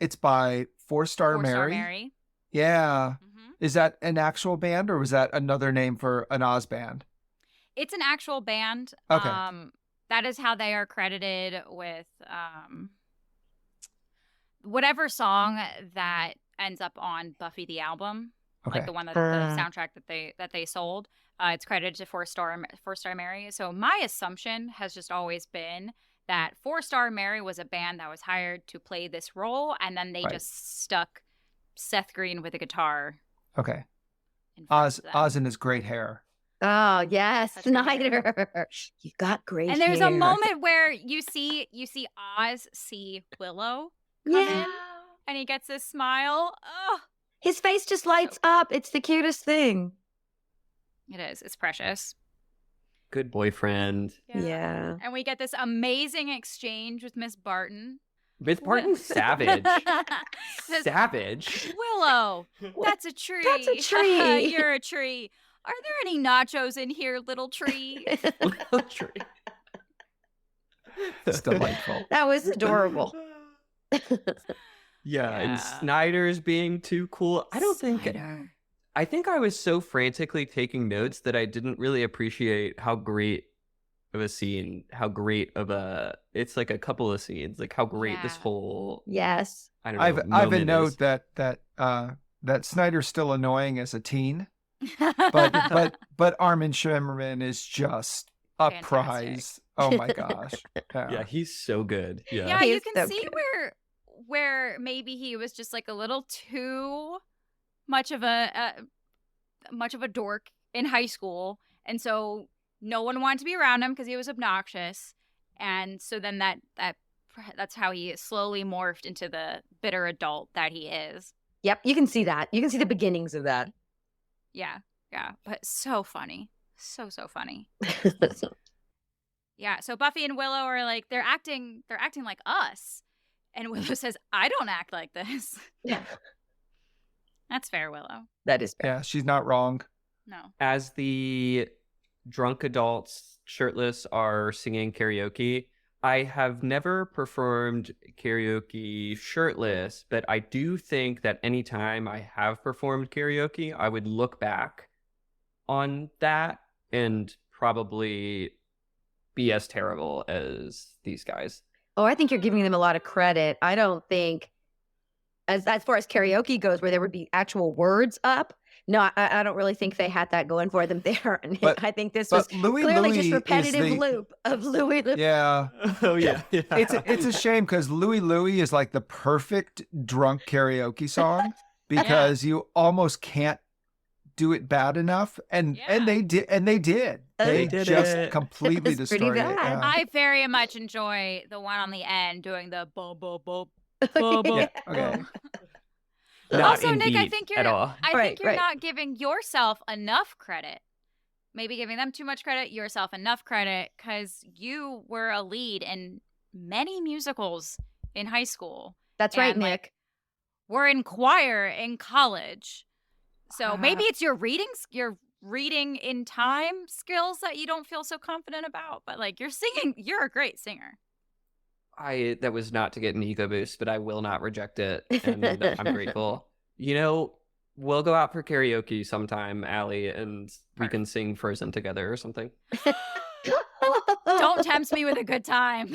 it's by Four Star Mary. Mary. Yeah, Mm-hmm. is that an actual band or was that another name for an Oz band? It's an actual band. Okay. That is how they are credited with whatever song that ends up on Buffy the album, Okay. like the one that the soundtrack that they sold. It's credited to Four Star Mary. So my assumption has just always been that Four Star Mary was a band that was hired to play this role, and then they Right. just stuck Seth Green with a guitar. Okay. In front Oz of them. Oz and his great hair. Oh, yes, Such good Snyder. You got great And there's hair. a moment where you see Oz see Willow come Yeah. in, and he gets this smile. Oh, His face just lights up. It's the cutest thing. It is. It's precious. Good boyfriend. Yeah. And we get this amazing exchange with Miss Barton. Miss Barton's savage. Says, Savage. Willow, that's a tree. That's a tree. You're a tree. Are there any nachos in here, little tree? Little tree. It's delightful. That was adorable. Yeah, and Snyder's being too cool. I think I was so frantically taking notes that I didn't really appreciate how great of a scene, it's like a couple of scenes, like how great this whole Yes. I don't know. I've a moment note is. that Snyder's still annoying as a teen, but Armin Shimmerman is just a Fantastic. prize. Oh my gosh. Yeah, he's so good. Yeah. Yeah, He you is can so see cute. where maybe he was just like a little too much of a dork in high school, and so no one wanted to be around him because he was obnoxious, and so then that's how he slowly morphed into the bitter adult that he is. Yep, you can see that. You can see the beginnings of that. Yeah, but so funny, so funny. Yeah, so Buffy and Willow are like they're acting like us, and Willow says, "I don't act like this." That's fair, Willow. That is fair. Yeah, she's not wrong. No. As the drunk adults shirtless are singing karaoke, I have never performed karaoke shirtless, but I do think that anytime I have performed karaoke, I would look back on that and probably be as terrible as these guys. Oh, I think you're giving them a lot of credit. I don't think, as far as karaoke goes, where there would be actual words up. No, I don't really think they had that going for them there. And But- I think this was Louie clearly just Louie repetitive is the- loop of Louie. Yeah. Oh yeah. It's a shame because Louie Louie is like the perfect drunk karaoke song because you almost can't do it bad enough, and they did. They They did just it. completely It was pretty destroyed it. bad. Yeah. I very much enjoy the one on the end doing the bo bo bo bo bo. Yeah, okay. Not Also, in Nick, I beat think at all. Right, you're right. not giving yourself enough credit. Maybe giving them too much credit, yourself enough credit, because you were a lead in many musicals in high school. That's right, And, like, Nick. We're in choir in college. So maybe it's your reading in time skills that you don't feel so confident about. But like you're a great singer. That was not to get an ego boost, but I will not reject it, and I'm grateful. You know, we'll go out for karaoke sometime, Allie, and we can sing Frozen together or something. Don't tempt me with a good time.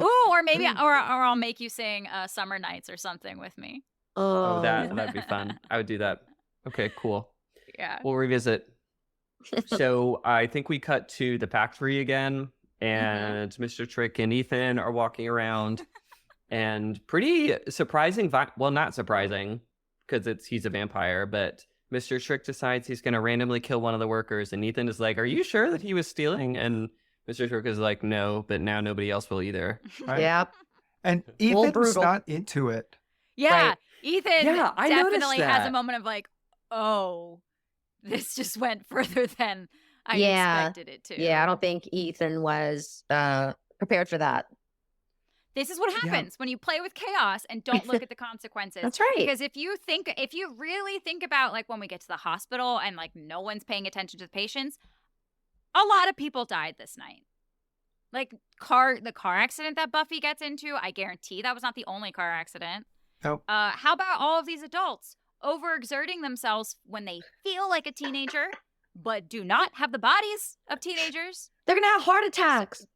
Ooh, or maybe or I'll make you sing Summer Nights or something with me. Oh, that'd be fun. I would do that. Okay, cool. Yeah. We'll revisit. So I think we cut to the factory again, and Mr. Trick and Ethan are walking around, and pretty surprising. Well, not surprising because he's a vampire, but Mr. Trick decides he's going to randomly kill one of the workers, and Ethan is like, "Are you sure that he was stealing?" And Mr. Trick is like, "No, but now nobody else will either." Right? Yeah. And Well, Ethan's brutal. not into it. Yeah. Right. Ethan Yeah, I noticed definitely has that. a moment of like, oh, this just went further than I Yeah. expected it to. Yeah, I don't think Ethan was prepared for that. This is what Yeah. happens when you play with chaos and don't look at the consequences. That's right. Because if you really think about like when we get to the hospital and like no one's paying attention to the patients, a lot of people died this night. Like the car accident that Buffy gets into, I guarantee that was not the only car accident. Nope. How about all of these adults overexerting themselves when they feel like a teenager, but do not have the bodies of teenagers? They're gonna have heart attacks.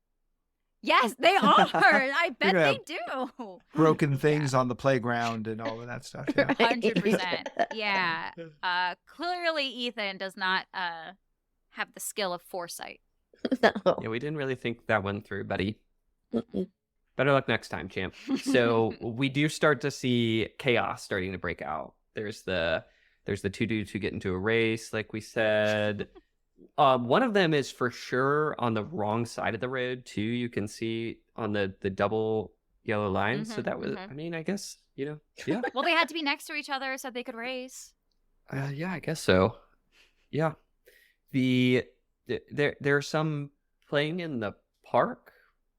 Yes, they are. I bet gonna they have do. Broken things on the playground and all of that stuff. Yeah. 100%. Yeah. Clearly, Ethan does not have the skill of foresight. No. Yeah, we didn't really think that one through, buddy. Mm-mm. Better luck next time, champ. So we do start to see chaos starting to break out. There's the two dudes who get into a race, like we said. One of them is for sure on the wrong side of the road too. You can see on the double yellow lines. So Mhm, that was, mhm. I mean, I guess, yeah. Well, they had to be next to each other so they could race. Yeah, I guess so. Yeah. There are some playing in the park,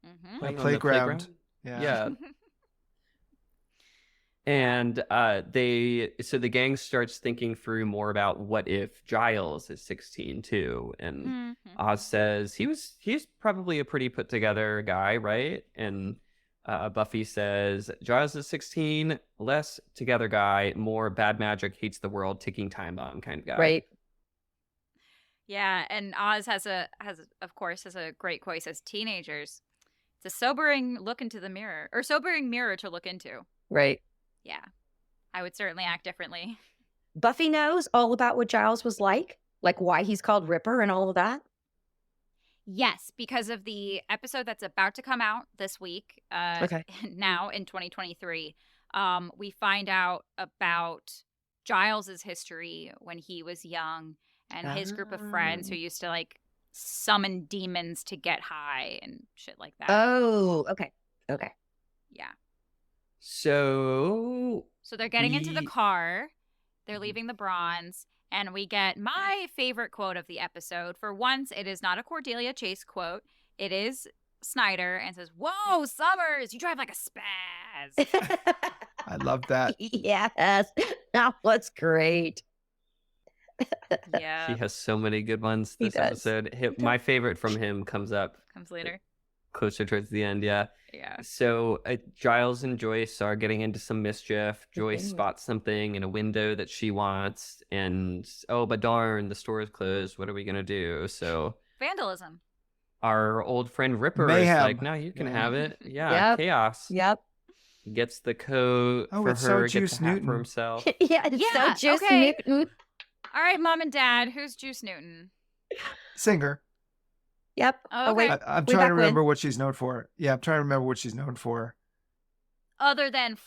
Mm-hmm. playing on the playground. playground. Yeah. Yeah. And so the gang starts thinking through more about what if Giles is 16 too, and Mm-hmm. Oz says he's probably a pretty put together guy, right? And Buffy says Giles is 16, less together guy, more bad magic, hates the world, ticking time bomb kind of guy. Right. Yeah, and Oz has a great quote. He says, "Teenagers, it's a sobering look into the mirror, or sobering mirror to look into." Right. Yeah, I would certainly act differently. Buffy knows all about what Giles was like why he's called Ripper and all of that. Yes, because of the episode that's about to come out this week. Okay. Now in 2023, we find out about Giles's history when he was young and his group of friends who used to like summon demons to get high and shit like that. Oh, okay. Okay. Yeah. So they're getting into the car. They're leaving the Bronze. And we get my favorite quote of the episode. For once, it is not a Cordelia Chase quote. It is Snyder and says, "Whoa, Summers, you drive like a spaz." I love that. Yes. That was great. Yeah. he has so many good ones He this does. episode. My favorite from him comes up Comes later. closer towards the end. Yeah. Yeah. So Giles and Joyce are getting into some mischief. Joyce spots something in a window that she wants, and but darn, the store is closed. What are we gonna do? So Vandalism. our old friend Ripper Mayhem. is like, "No, you can have it." Yeah, Yep. chaos. Yep. Gets the coat Oh, for it's so her. Gets Juice the hat Newton. for himself. Yeah, it's Yeah, so Juice okay. Newton. All right, Mom and Dad, who's Juice Newton? Singer. Yep. Oh, wait. okay. I'm Way trying back to when. remember what she's known for. Yeah, I'm trying to remember what she's known for. Other than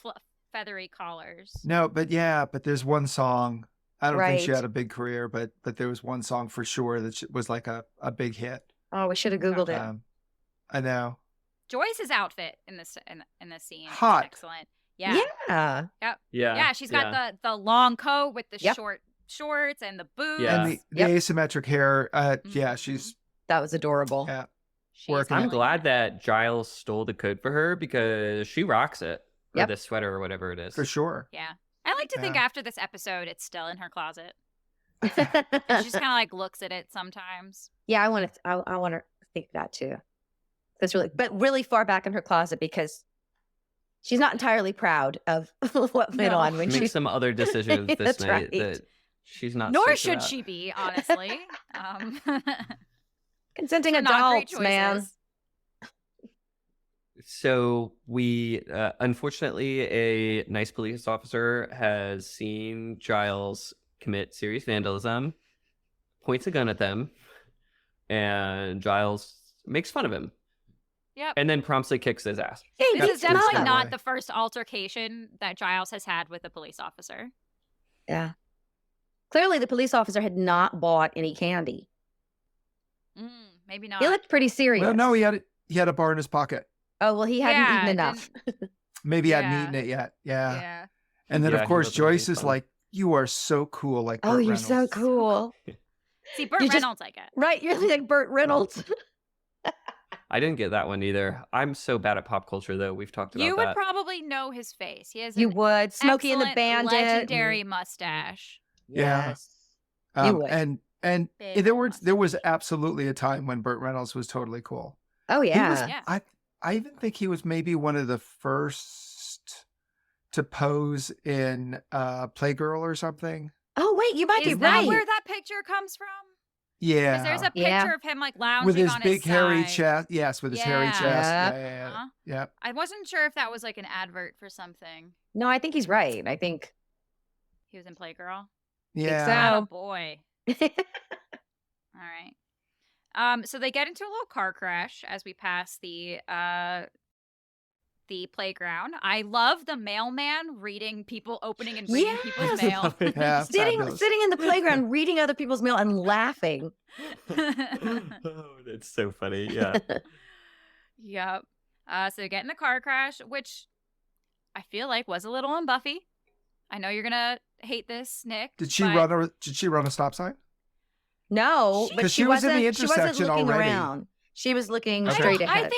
feathery collars. No, but there's one song. I don't think she Right. had a big career, but there was one song for sure that was like a big hit. Oh, we should have Googled it. I know. Joyce's outfit in this scene Hot. is excellent. Yeah. Yeah. Yeah, she's got the long coat with the Yep. short shorts and the boots. Yeah. And the Yep. asymmetric hair. Yeah, Mhm. she's That was adorable. She's working. I'm killing glad it. that Giles stole the coat for her because she rocks it. Or Yep. the sweater or whatever it is. for sure. Yeah. I like to think Yeah. after this episode, it's still in her closet. She just kind of like looks at it sometimes. Yeah, I want to think that too. That's really far back in her closet because she's not entirely proud of what went No. on when She she. makes some other decisions this That's night right. that she's not. Nor stoked should about. she be, honestly. Consenting They're not great adults, man. choices. So we, unfortunately, a nice police officer has seen Giles commit serious vandalism, points a gun at them, and Giles makes fun of him. Yep. And then promptly kicks his ass. Hey, This beat is him up. definitely that not way. the first altercation that Giles has had with a police officer. Yeah. Clearly, the police officer had not bought any candy. Maybe not. He looked pretty serious. Well, no, he had a bar in his pocket. Oh, well, he hadn't Yeah, eaten enough. Maybe he hadn't Yeah. eaten it yet. Yeah. Yeah. And then Yeah, of he course wasn't having Joyce is fun. like, "You are so cool." Like, Oh, Burt you're so Reynolds. cool. See, Burt You just- Reynolds, I get. Right, you're like Burt Reynolds. I didn't get that one either. I'm so bad at pop culture, though. We've talked about You would that. probably know his face. He has You an would. Smokey and the excellent, Bandit. legendary mustache. Yeah. Yes. You would. And Big there old was mustache. absolutely a time when Burt Reynolds was totally cool. Oh, He yeah. was, Yeah. I even think he was maybe one of the first to pose in Playgirl or something. Oh, wait, you might be Is that right. where that picture comes from? Yeah. Because there's a picture Yeah. of him like lounging with his on big his hairy side. chest. Yes, with his hairy Yeah. chest. Yep. Yeah. Uh-huh. Yeah. I wasn't sure if that was like an advert for something. No, I think he's right. I think. He was in Playgirl. Yeah. Oh So- boy. All right. So they get into a little car crash as we pass the playground. I love the mailman reading people opening and reading people's mail. Yeah, sitting fabulous. in the playground reading other people's mail and laughing. Oh, that's so funny. Yeah. Yep. So they get in the car crash, which I feel like was a little on Buffy. I know you're gonna hate this, Nick. Did she but run a stop sign? No, but 'Cause she she was in the wasn't. She wasn't intersection looking already. around. She was looking Okay. straight ahead.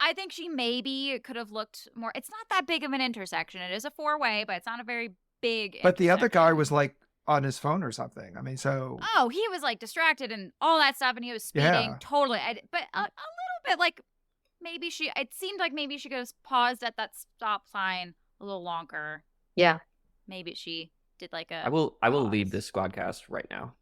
I think she maybe could have looked more. It's not that big of an intersection. It is a 4-way, but it's not a very big. But the other guy intersection. was like on his phone or something. I mean, so Oh, he was like distracted and all that stuff, and he was speeding. Yeah. Totally. But a little bit like maybe it seemed like maybe she could have paused at that stop sign a little longer. Yeah. Maybe she did like a. I will leave this squadcast right now.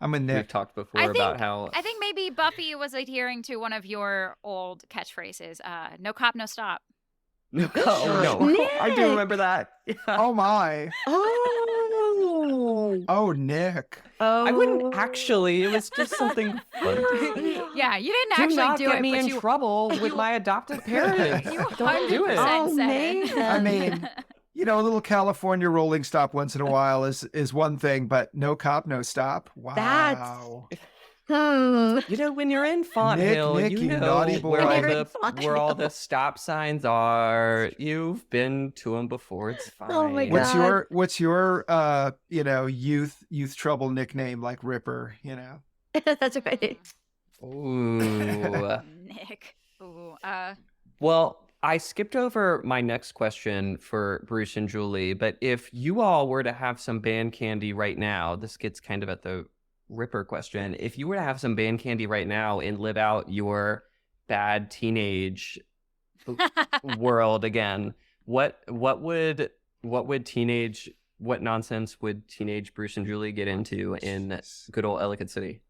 I'm a We've Nick. talked before about how I think maybe Buffy was adhering to one of your old catchphrases. No cop, no stop. oh no, I do Nick! remember that. Yeah. Oh my. Oh. Oh, Nick. Oh. I wouldn't actually. It was just something fun. Yeah, you didn't Do actually not do get it, me but in you trouble with my adoptive parents. you Don't do it. 100% Oh, said it. man. I mean, you know, a little California rolling stop once in a while is one thing, but no cop, no stop. Wow. That's- You know, when you're in Font Nick, Hill, Nick, you you know naughty boy. where When you're in where all Font the Hill. stop signs are. You've been to them before. It's fine. Oh my God. What's your you know, youth trouble nickname like Ripper, you know? That's right. Ooh. Nick. Ooh. Well, I skipped over my next question for Bruce and Julie, but if you all were to have some band candy right now, this gets kind of at the Ripper question. If you were to have some band candy right now and live out your bad teenage world again, what nonsense would teenage Bruce and Julie get into in good old Ellicott City?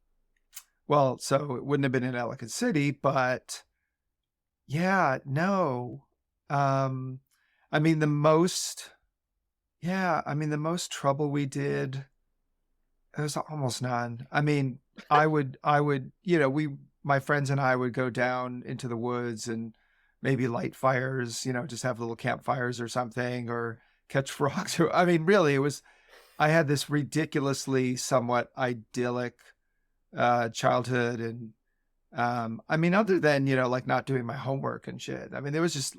Well, so it wouldn't have been in Ellicott City, but yeah, no. I mean the most trouble we did, there's almost none. I mean, I would, you know, my friends and I would go down into the woods and maybe light fires, you know, just have little campfires or something, or catch frogs. I mean, really, I had this ridiculously somewhat idyllic childhood. And I mean, other than, you know, like not doing my homework and shit, I mean, there was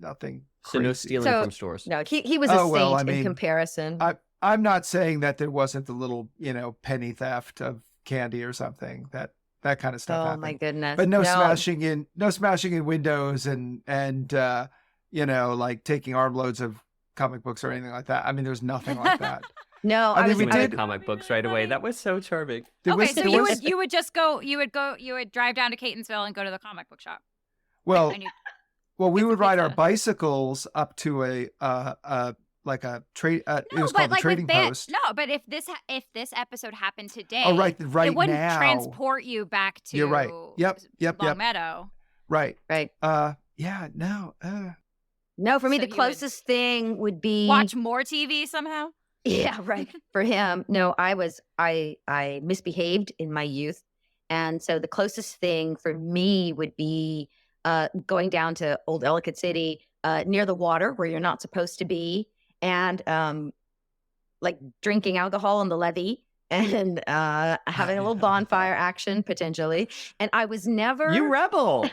nothing So no crazy. stealing from stores. No, he was a Oh, well, saint I in mean, comparison. I'm not saying that there wasn't the little, you know, penny theft of candy or something, that kind of stuff Oh happened. my goodness. But no smashing in windows and you know, like taking armloads of comic books or anything like that. I mean, there's nothing like that. No, I mean, We we went to did. comic books right away. That was so charming. Okay, so you would drive down to Catonsville and go to the comic book shop. Well, And you- we get would the ride our pizza. bicycles up to a like a trade. It No, was but called the like trading with band, post. no, but if this episode happened today, Oh, right it wouldn't now. transport you back to You're right. Yep. Long Meadow. Right. Right. Yeah. No. No, for me, So the you would closest thing would be Watch more TV somehow. Yeah, right. For him, no, I misbehaved in my youth, and so the closest thing for me would be going down to Old Ellicott City, near the water where you're not supposed to be, and like drinking alcohol on the levee and having a little bonfire action potentially. And I was never You rebel.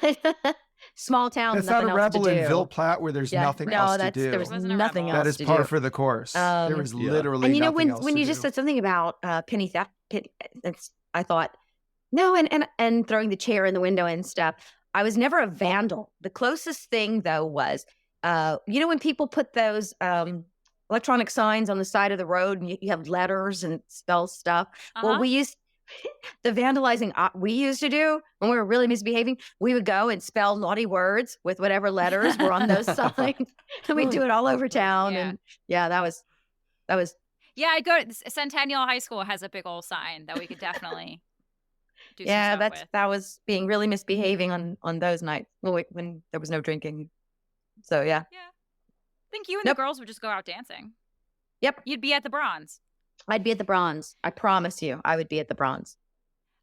small town. That's not nothing a else to rebel in do. Ville Platte where there's Yeah, nothing no, else to that's do. there was Wasn't a nothing rebel. else That is to par do. for the course. There was Yeah. literally And you know nothing else when to you do. just said something about penny theft, I thought no, and throwing the chair in the window and stuff. I was never a vandal. The closest thing though was, you know, when people put those electronic signs on the side of the road and you have letters and spell stuff. Well, we used the vandalizing we used to do when we were really misbehaving. We would go and spell naughty words with whatever letters were on those signs, and we'd do it all over town. Yeah. And yeah, that was. Yeah, I go to Centennial High School has a big old sign that we could definitely do Yeah, some stuff with. that was being really misbehaving on those nights when there was no drinking. So yeah. Yeah. I think you and Nope. the girls would just go out dancing. Yep. You'd be at the Bronze. I'd be at the Bronze. I promise you, I would be at the Bronze.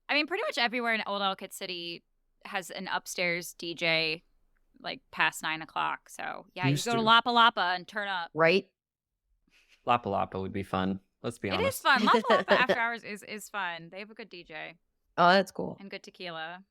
I mean, pretty much everywhere in Old Ellicott City has an upstairs DJ like past 9 o'clock. So yeah, you Used go to to. Lapa Lapa and turn up. Right? Lapa Lapa would be fun. Let's be It honest. is fun. Lapa Lapa after hours is fun. They have a good DJ. Oh, that's cool. and good tequila.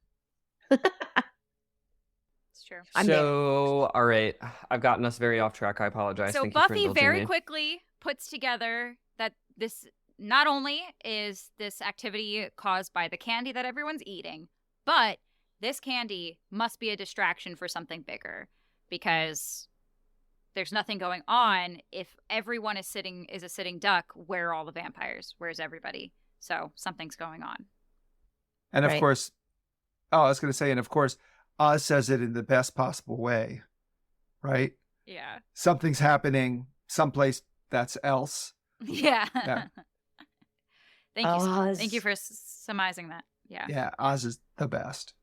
It's true. I'm there. So, all right, I've gotten us very off track. I apologize. So Thank you for Buffy indulging very me. quickly puts together that this not only is this activity caused by the candy that everyone's eating, but this candy must be a distraction for something bigger, because there's nothing going on if everyone is a sitting duck. Where are all the vampires? Where's everybody? So something's going on. And of Right. course, I was going to say, and of course, Oz says it in the best possible way, right? Yeah. Something's happening someplace that's else. Yeah. Yeah. Thank you. Oz. Thank you for surmising that. Yeah. Yeah, Oz is the best.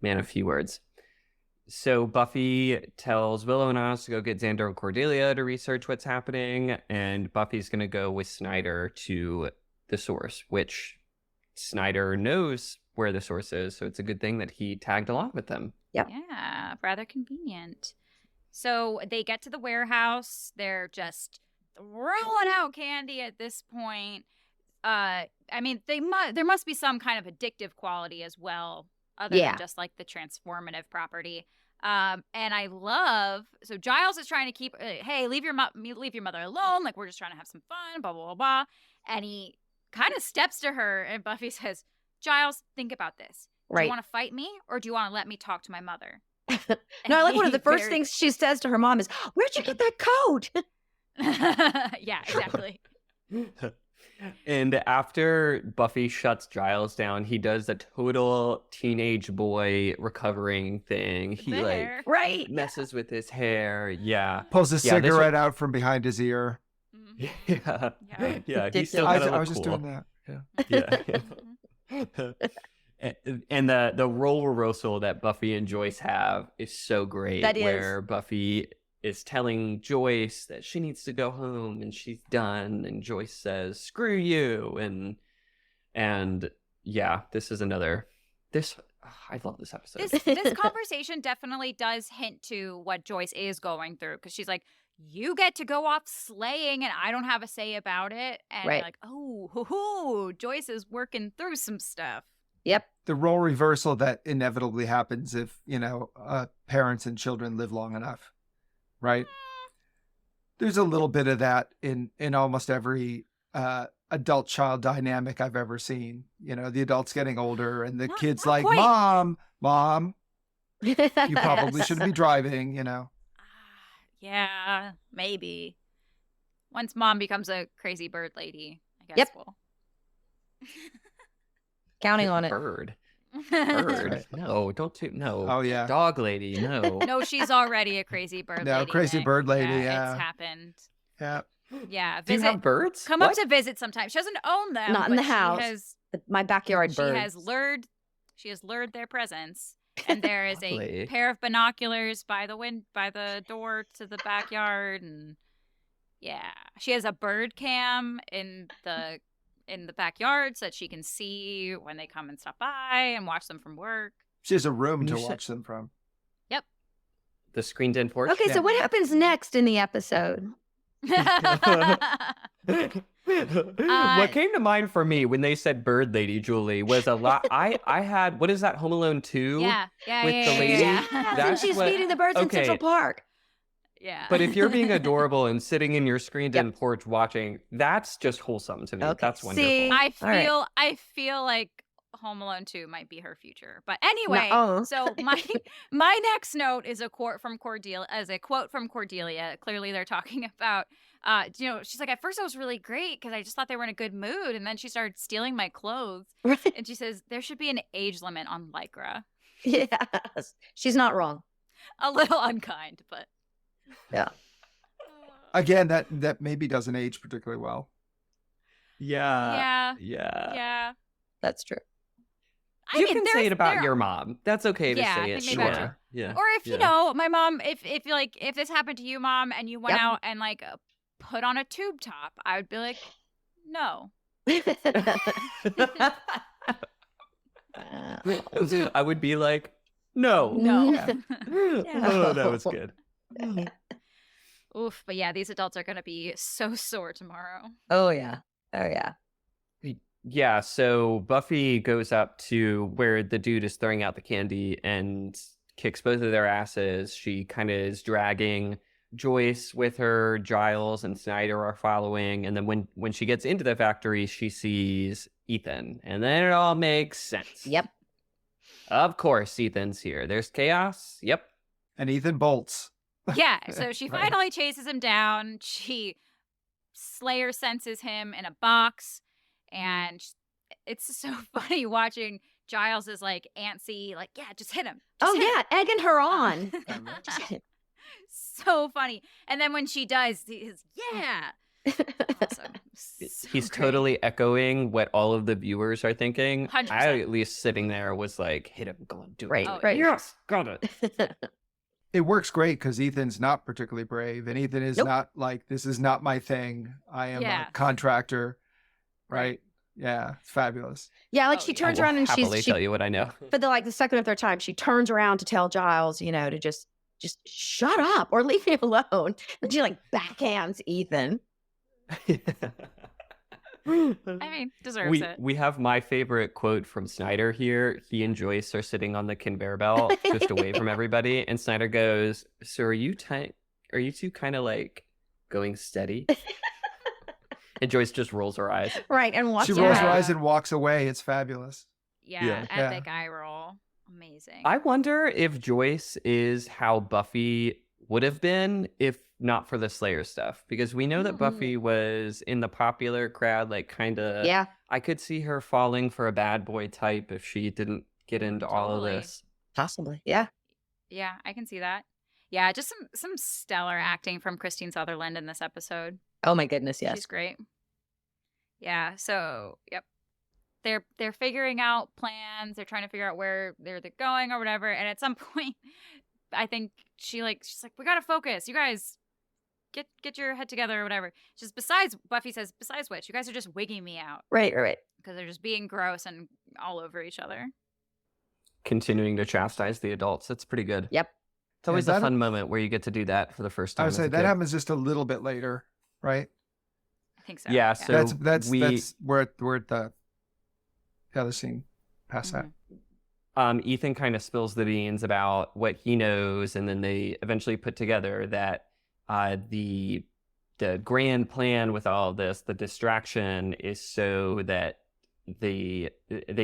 Man of few words. So Buffy tells Willow and Oz to go get Xander and Cordelia to research what's happening, and Buffy's going to go with Snyder to the source, which Snyder knows where the source is, so it's a good thing that he tagged along with them. Yeah, rather convenient. So they get to the warehouse. They're just throwing out candy at this point. I mean, there must be some kind of addictive quality as well, other Yeah. than just like the transformative property. And I love, so Giles is trying to keep, hey, leave your mother alone. Like, we're just trying to have some fun, blah, blah, blah, blah. And he kind of steps to her, and Buffy says, Giles, think about this. Do Right. you want to fight me, or do you want to let me talk to my mother? No, I like one of the He first very- things she says to her mom is, "Where'd you get that coat?" Yeah, exactly. And after Buffy shuts Giles down, he does a total teenage boy recovering thing. He There. Right. messes with his hair. Yeah. Pulls a Yeah, this cigarette out from behind his ear. Mhm. Yeah. Yeah. Yeah. He's still I, kind I of was just cool. doing that. Yeah. Yeah. And the role reversal that Buffy and Joyce have is so great. That is. Where Buffy is telling Joyce that she needs to go home and she's done, and Joyce says, "Screw you," and yeah, this is another. I love this episode. This conversation definitely does hint to what Joyce is going through, because she's like, you get to go off slaying and I don't have a say about it. And Right. you're like, oh, hoo-hoo, Joyce is working through some stuff. Yep. The role reversal that inevitably happens if, parents and children live long enough, right? There's a little bit of that in almost every adult-child dynamic I've ever seen. The adults getting older and the Not- kids not like, quite. Mom, you probably shouldn't be driving, Yeah, maybe. Once mom becomes a crazy bird lady, I guess Yep. we'll. Counting on it. Bird. Bird. Bird. No, don't do no. Oh, yeah. Dog lady. No. No, she's already a crazy bird No, lady. crazy Nick. bird lady, yeah. It's happened. Yeah. Yeah, Do you visit. have birds? Come up to visit sometime. She doesn't own them. Not in but the house. She has, My backyard bird. She has lured their presence. And there is a Lovely. pair of binoculars by the door to the backyard, and yeah, she has a bird cam in the backyard so that she can see when they come and stop by and watch them from work. She has a room to You said- watch them from. The screened in porch. Okay, Yeah. so what happens next in the episode? What came to mind for me when they said bird lady, Julie, was a lot. I had, what is that, Home Alone 2? Yeah, With the lady? yeah. And That's she's what- feeding the birds in okay. Central Park. Yeah. But if you're being adorable and sitting in your screened in Yep. porch watching, that's just wholesome to me. Okay. That's wonderful. See? I All right. feel like Home Alone 2 might be her future. But anyway, No. so my next note is a quote from Cordelia. Clearly they're talking about she's like, at first it was really great because I just thought they were in a good mood, and then she started stealing my clothes. Right. And she says there should be an age limit on Lycra. Yes. She's not wrong. A little unkind, but Yeah. Again, that maybe doesn't age particularly well. Yeah. yeah. That's true. You can say it about your mom. That's okay to Yeah, I say it. think maybe I Sure. Yeah. Or if my mom, if this happened to you, Mom, and you went Yep. out and like put on a tube top, I would be like, no. I would be like, no. No. Yeah. Oh, that was good. Oof. But yeah, these adults are going to be so sore tomorrow. Oh yeah. Oh yeah. Yeah, so Buffy goes up to where the dude is throwing out the candy and kicks both of their asses. She kind of is dragging Joyce with her. Giles and Snyder are following. And then when she gets into the factory, she sees Ethan. And then it all makes sense. Yep. Of course, Ethan's here. There's chaos. Yep. And Ethan bolts. Yeah, so she Right. finally chases him down. Slayer senses him in a box, and it's so funny watching Giles is like antsy, like, yeah, just hit him. Oh, Just hit yeah. Egging her on. him. Just hit him. So funny. And then when she does, he's, yeah. Awesome. So He's great. totally echoing what all of the viewers are thinking. 100%. I, at least sitting there, was like, hit him, go on, do it. Right, do it. right. Yes, got it. It works great because Ethan's not particularly brave, and Ethan is Nope. not like, this is not my thing. I am Yeah. a contractor, right? Right. Yeah, it's fabulous. Yeah, like Oh, she yeah. turns I will around and happily she tell you what I know. for the second or third time, she turns around to tell Giles, to just shut up or leave me alone. And she like backhands Ethan. I mean, deserves it. We have my favorite quote from Snyder here. He and Joyce are sitting on the conveyor belt, just away from everybody, and Snyder goes, "So are you two kind of like going steady?" And Joyce just rolls her eyes. Right, and walks She away. rolls her Yeah. eyes and walks away. It's fabulous. Yeah, Yeah. epic eye roll. Amazing. I wonder if Joyce is how Buffy would have been if not for the Slayer stuff, because we know that Buffy was in the popular crowd, like kind of. Yeah. I could see her falling for a bad boy type if she didn't get into all of Totally. this. Possibly. Yeah. Yeah, I can see that. Yeah, just some stellar acting from Christine Sutherland in this episode. Oh my goodness, yes. She's great. Yeah, so yep. They're figuring out plans, they're trying to figure out where they're going or whatever, and at some point I think she's like, we gotta focus. You guys get your head together or whatever. Buffy says, besides which, you guys are just wigging me out. Right. Because they're just being gross and all over each other. Continuing to chastise the adults. That's pretty good. Yep. It's always Yeah, a that- fun moment where you get to do that for the first I time. would as say a that kid. happens just a little bit later, right? I think so. Yeah, so That's we we're at the other scene past that. Ethan kind of spills the beans about what he knows, and then they eventually put together that the grand plan with all of this, the distraction, is so that they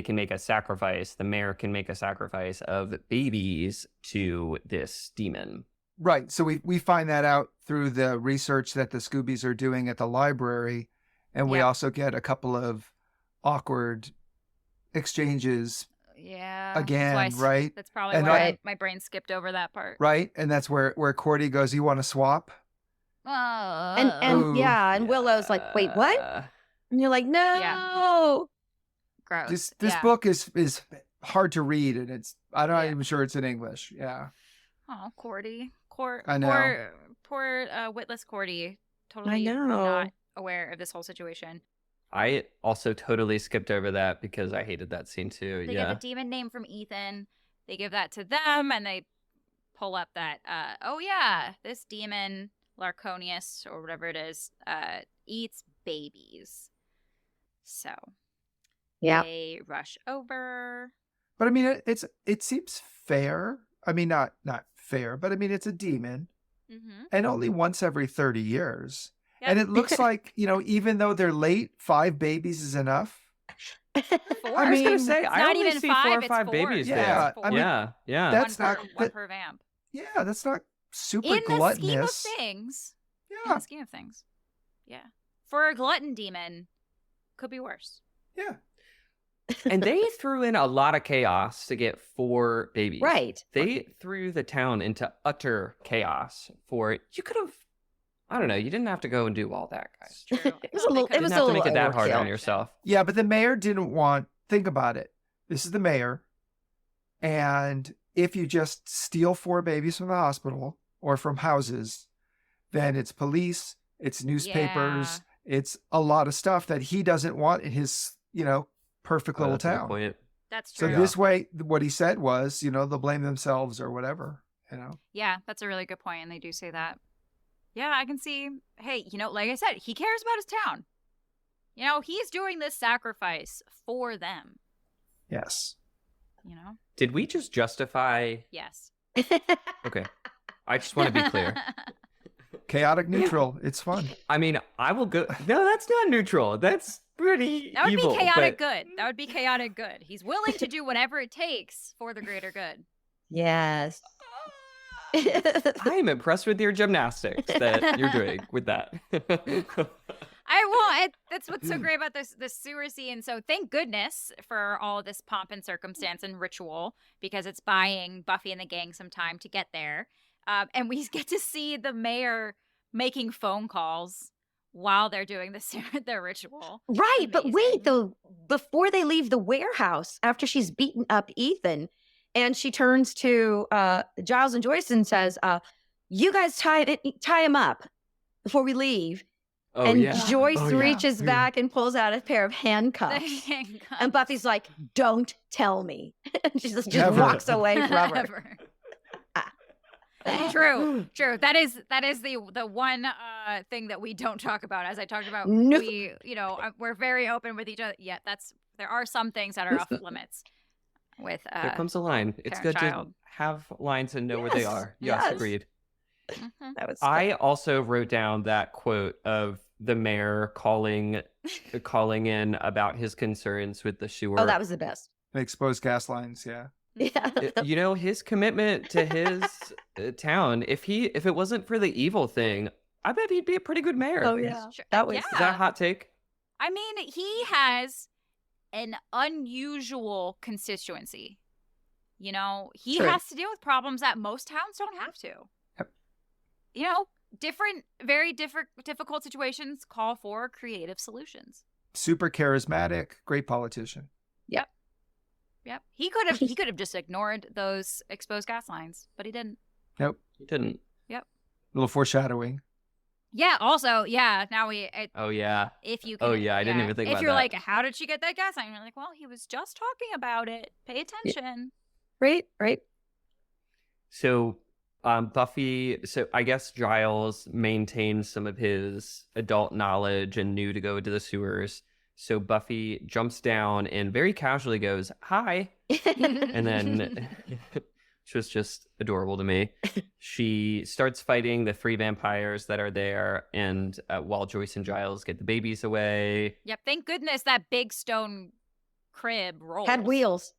can make a sacrifice. The mayor can make a sacrifice of babies to this demon. Right. So we find that out through the research that the Scoobies are doing at the library, and we Yeah. also get a couple of awkward exchanges, Yeah. Again, that's right? That's probably And why my brain skipped over that part. right? And that's where Cordy goes, "You want to swap?" And Ooh. yeah, and Willow's like, wait, what? And you're like, no. Gross. This Yeah. book is hard to read, and I'm not Yeah. even sure it's in English. Yeah. Oh, Cordy. I know. Poor witless Cordy. Totally know. not aware of this whole situation. I also totally skipped over that because I hated that scene too. They yeah. get the demon name from Ethan. They give that to them, and they pull up that, oh yeah, this demon, Larconius, or whatever it is, eats babies. So Yeah. they rush over. But I mean, it seems fair. I mean, not fair, but I mean, it's a demon, Mm-hmm. and only once every 30 years. Yep. And it looks like, even though they're late, 5 babies is enough. Four. I was gonna mean, say It's I not only even see 5, 4 or it's 5 4. babies Yeah, there. Four. I mean, yeah. that's one not- per, one that- per vamp. Yeah, that's not super In the scheme of gluttonous. things. In Yeah, the scheme of things. Yeah. For a glutton demon, could be worse. yeah. And they threw in a lot of chaos to get 4 babies. Right. They threw the town into utter chaos for you could have. I don't know. You didn't have to go and do all that, guys. True. It was a little- They it You was didn't have a to make little it that hard on overkill. yourself. Yeah, but the mayor didn't want. Think about it. This is the mayor, and if you just steal 4 babies from the hospital or from houses, then it's police, it's newspapers, it's a lot of stuff that he doesn't want in his, perfect Oh, little that's a good town. point. That's So true. this way, what he said was, they'll blame themselves or whatever. Yeah, that's a really good point, and they do say that. Yeah, I can see. Hey, like I said, he cares about his town. You know, he's doing this sacrifice for them. Yes. You know? Did we just justify? Yes. Okay. I just want to be clear. Chaotic neutral. It's fun. I mean, I will go. No, that's not neutral. That's pretty That would evil. be chaotic but... good. That would be chaotic good. He's willing to do whatever it takes for the greater good. Yes. I am impressed with your gymnastics that you're doing with that. That's what's so great about this sewer scene. So thank goodness for all of this pomp and circumstance and ritual, because it's buying Buffy and the gang some time to get there. And we get to see the mayor making phone calls while they're doing the ritual. Right, Amazing. but wait, though, before they leave the warehouse, after she's beaten up Ethan, and she turns to Giles and Joyce and says, you guys tie him up before we leave. Oh, and yeah. Joyce Oh, yeah. reaches back and pulls out a pair of handcuffs. And Buffy's like, don't tell me. And she just Never. walks away from her. True. That is the one thing that we don't talk about. As I talked about, Nope. we're very open with each other. Yeah, there are some things that are off limits with There comes a line. It's good parent-child. to have lines and know where they Yes, are. Yes, yes. agreed. Mhm. That was I also wrote down that quote of the mayor calling in about his concerns with the sewer. Oh, that was the best. Exposed gas lines. Yeah. Yeah. His commitment to his town. If it wasn't for the evil thing, I bet he'd be a pretty good mayor. Oh, yeah. Sure. That was. Yeah. Is that a hot take? I mean, he has an unusual constituency. You know, he True. has to deal with problems that most towns don't have to. Yep. You know, very difficult situations call for creative solutions. Super charismatic, great politician. Yep. He could have just ignored those exposed gas lines, but he didn't. Nope. He didn't. A little foreshadowing. Yeah. Also, yeah. Now Oh yeah. if you can, Oh yeah. I didn't even think if about you're that. like, how did she get that gas line? You're like, well, he was just talking about it. Pay attention. Right. So, Buffy. So I guess Giles maintains some of his adult knowledge and knew to go into the sewers. So Buffy jumps down and very casually goes, "Hi," and then, which was just adorable to me. She starts fighting the 3 vampires that are there, and while Joyce and Giles get the babies away. Yep. Thank goodness that big stone crib rolls. Had wheels.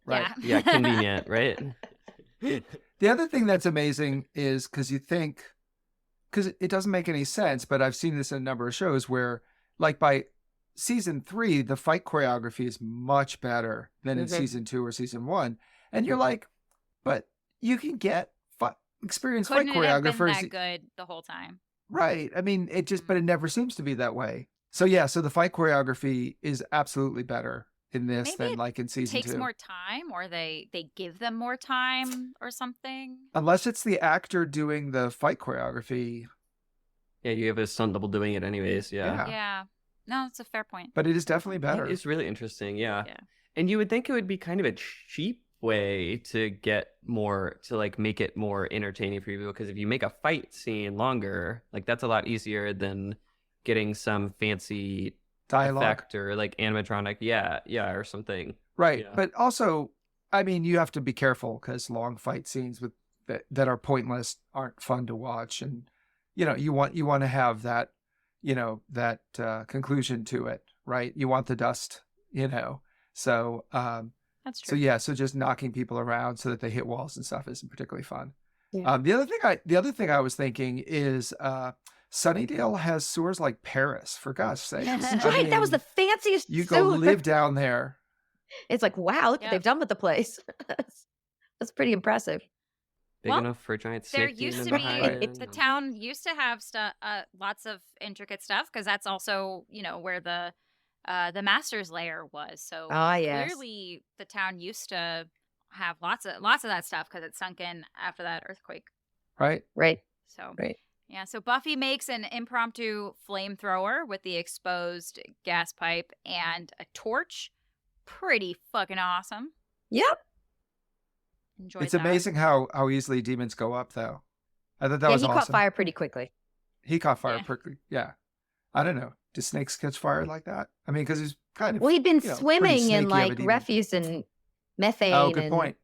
Right. Yeah, convenient, right? The other thing that's amazing is because it doesn't make any sense, but I've seen this in a number of shows where, like, by season 3, the fight choreography is much better than in season 2 or season 1. And you're like, but you can get experienced Couldn't fight it have been choreographers. that good the whole time? Right. I mean, but it never seems to be that way. So yeah, so the fight choreography is absolutely better in this Maybe than it like in season Takes 2. more time, or they give them more time or something. Unless it's the actor doing the fight choreography. Yeah, you have a stunt double doing it anyways. Yeah. Yeah. No, it's a fair point. But it is definitely better. It is really interesting. Yeah. Yeah. And you would think it would be kind of a cheap way to get more, to like make it more entertaining for people, because if you make a fight scene longer, like that's a lot easier than getting some fancy Dialogue. effect or like animatronic, yeah, or something. Right. Yeah. But also, I mean, you have to be careful because long fight scenes that are pointless aren't fun to watch. And, you want to have that, that conclusion to it, right? You want the dust, So, That's so true. yeah, so just knocking people around so that they hit walls and stuff isn't particularly fun. Yeah. The other thing I was thinking is Sunnydale has sewers like Paris, for God's sake. Right. That was the fanciest You go sewer. live down there. It's like, wow, look what Yep. they've done with the place. That's pretty impressive. Big Well, enough for a giant There snake used to demon be behind the it. town used to have lots of intricate stuff, because that's also where the master's lair was. So Ah, yes. clearly the town used to have lots of that stuff because it sunk in after that earthquake. Right. Right. So Right. yeah, so Buffy makes an impromptu flamethrower with the exposed gas pipe and a torch. Pretty fucking awesome. Yep. Enjoyed It's that. amazing how easily demons go up, though. I thought that Yeah, was he awesome. caught fire pretty quickly. He caught fire Yeah. quickly. Yeah. I don't know. do snakes catch fire like that? I mean, because he's kind of Well, he'd been pretty swimming in snaky of a like demon. refuse and methane Oh, good and point.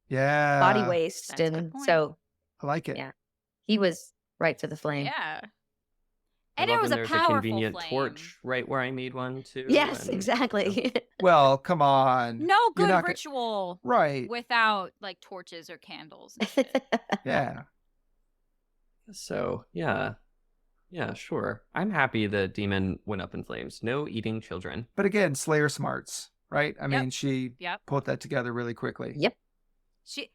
Yeah, body waste, That's a good and point. so I like it. yeah, he was right for the flame. Yeah. I And it love was when a there's powerful convenient flame. torch right where I made one too. Yes, and, exactly. Well, come on. No You're good not ritual right. without like torches or candles and shit. Yeah. So yeah, sure. I'm happy the demon went up in flames. No eating children. But again, Slayer smarts, right? I mean, she Yep. put that together really quickly. Yep.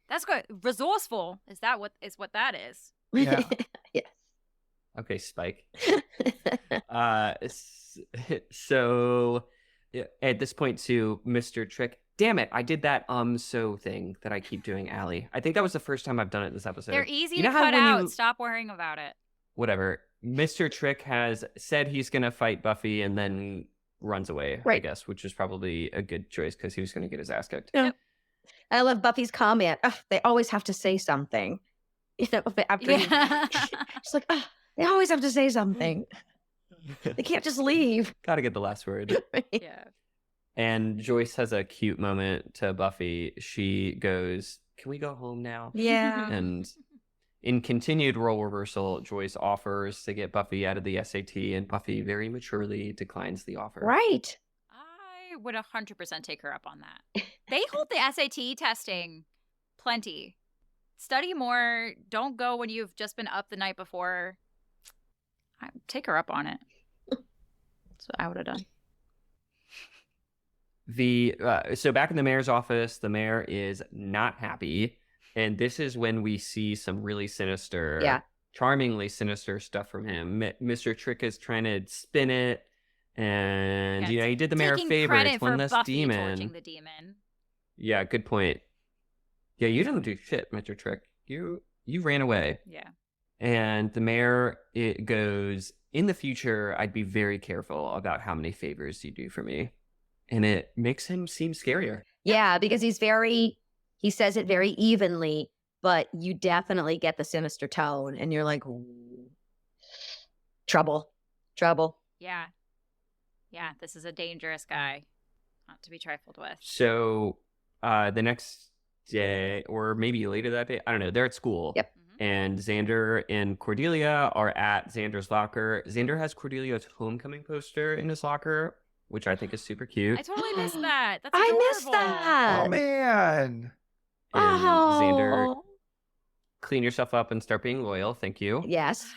That's good. Resourceful. Is what that is? Yeah. Yes. Okay, Spike. So at this point too, Mr. Trick. Damn it! I did that so thing that I keep doing, Allie. I think that was the first time I've done it this episode. They're easy You to know how cut when out. you- Stop worrying about it. Whatever. Mr. Trick has said he's gonna fight Buffy and then runs away. I Right. guess, which is probably a good choice because he was gonna get his ass kicked. Yeah. I love Buffy's comment. "Ugh, they always have to say something. You know, after Yeah. she's like, "Ugh, they always have to say something. They can't just leave." Gotta get the last word. Yeah. And Joyce has a cute moment to Buffy. She goes, "Can we go home now?" Yeah. And in continued role reversal, Joyce offers to get Buffy out of the SAT, and Buffy very maturely declines the offer. Right. I would 100% take her up on that. They hold the SAT testing plenty. Study more. Don't go when you've just been up the night before. Take her up on it. That's what I would have done. So back in the mayor's office, the mayor is not happy, and this is when we see some really sinister, Yeah. charmingly sinister stuff from him. Mr. Trick is trying to spin it, and Yeah, he did the mayor a Taking favor. credit It's one for less Buffy demon. torching the demon. Yeah, good point. Yeah, you didn't do shit, Mr. Trick. You ran away. Yeah. And the mayor goes, "In the future, I'd be very careful about how many favors you do for me." And it makes him seem scarier. Yeah, because he says it very evenly, but you definitely get the sinister tone, and you're like, "Ooh, trouble. Yeah. Yeah, this is a dangerous guy. Not to be trifled with. So the next day, or maybe later that day, I don't know, they're at school. Yep. And Xander and Cordelia are at Xander's locker. Xander has Cordelia's homecoming poster in his locker, which I think is super cute. I totally missed that. That's I missed adorable. that. Oh, man. And Xander, Oh. clean yourself up and start being loyal. Thank you. Yes.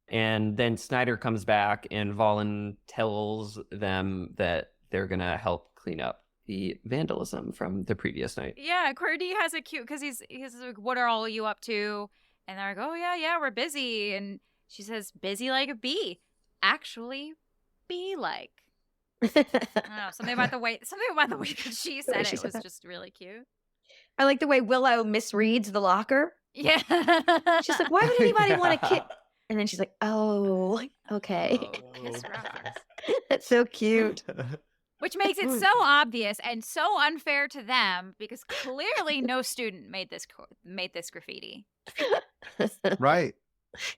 And then Snyder comes back and Valen tells them that they're going to help clean up the vandalism from the previous night. Yeah, Cordy has a cute, because he's like, "What are all you up to?" And they're like, "Oh, yeah, we're busy." And she says, "Busy like a bee." Actually, bee like. I don't know, something about the way that she said she it said was that. just really cute. I like the way Willow misreads the locker. Yeah. She's like, "Why would anybody want to Yeah. kiss?" And then she's like, "Oh, okay." Kiss rocks. That's so cute. Which makes it so obvious and so unfair to them, because clearly no student made this graffiti. Right.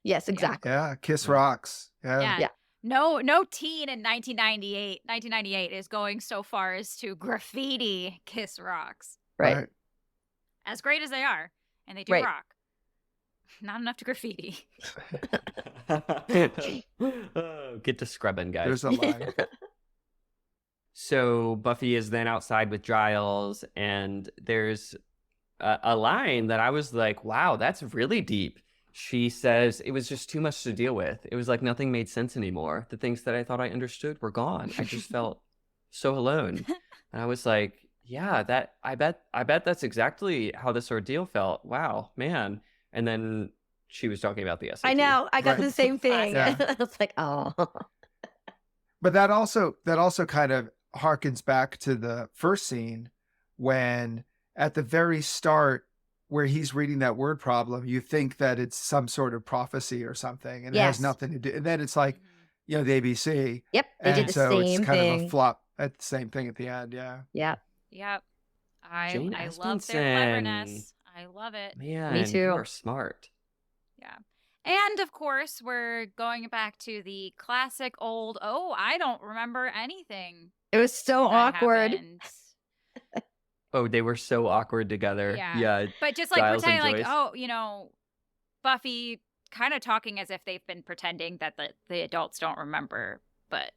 Yes, exactly. Yeah. Kiss Yeah. rocks. Yeah. Yeah. No teen in 1998 is going so far as to graffiti Kiss Rocks. Right. As great as they are, and they do Right. rock. Not enough to graffiti. Oh, get to scrubbing, guys. There's a line. So Buffy is then outside with Giles, and there's a line that I was like, wow, that's really deep. She says, "It was just too much to deal with. It was like nothing made sense anymore. The things that I thought I understood were gone. I just felt so alone." And I was like, yeah, I bet that's exactly how this ordeal felt. Wow, man. And then she was talking about the SAT. I know. I got Right. the same thing. Yeah. I was like, "Oh." But that also kind of harkens back to the first scene when at the very start where he's reading that word problem, you think that it's some sort of prophecy or something, and it has Yes. nothing to do. And then it's like, the ABC. Yep, they did And the so same it's kind of a thing. flop at the same thing at the end. Yeah. Yeah. Yep. Jane I love their Espenson. cleverness. I love it. Man, Me too. you are smart. Yeah. And of course, we're going back to the classic old, oh, I don't remember anything. It was so that awkward. happened. Oh, they were so awkward together. Yeah. But just like Giles and pretending like, Joyce. oh, Buffy kind of talking as if they've been pretending that the adults don't remember. But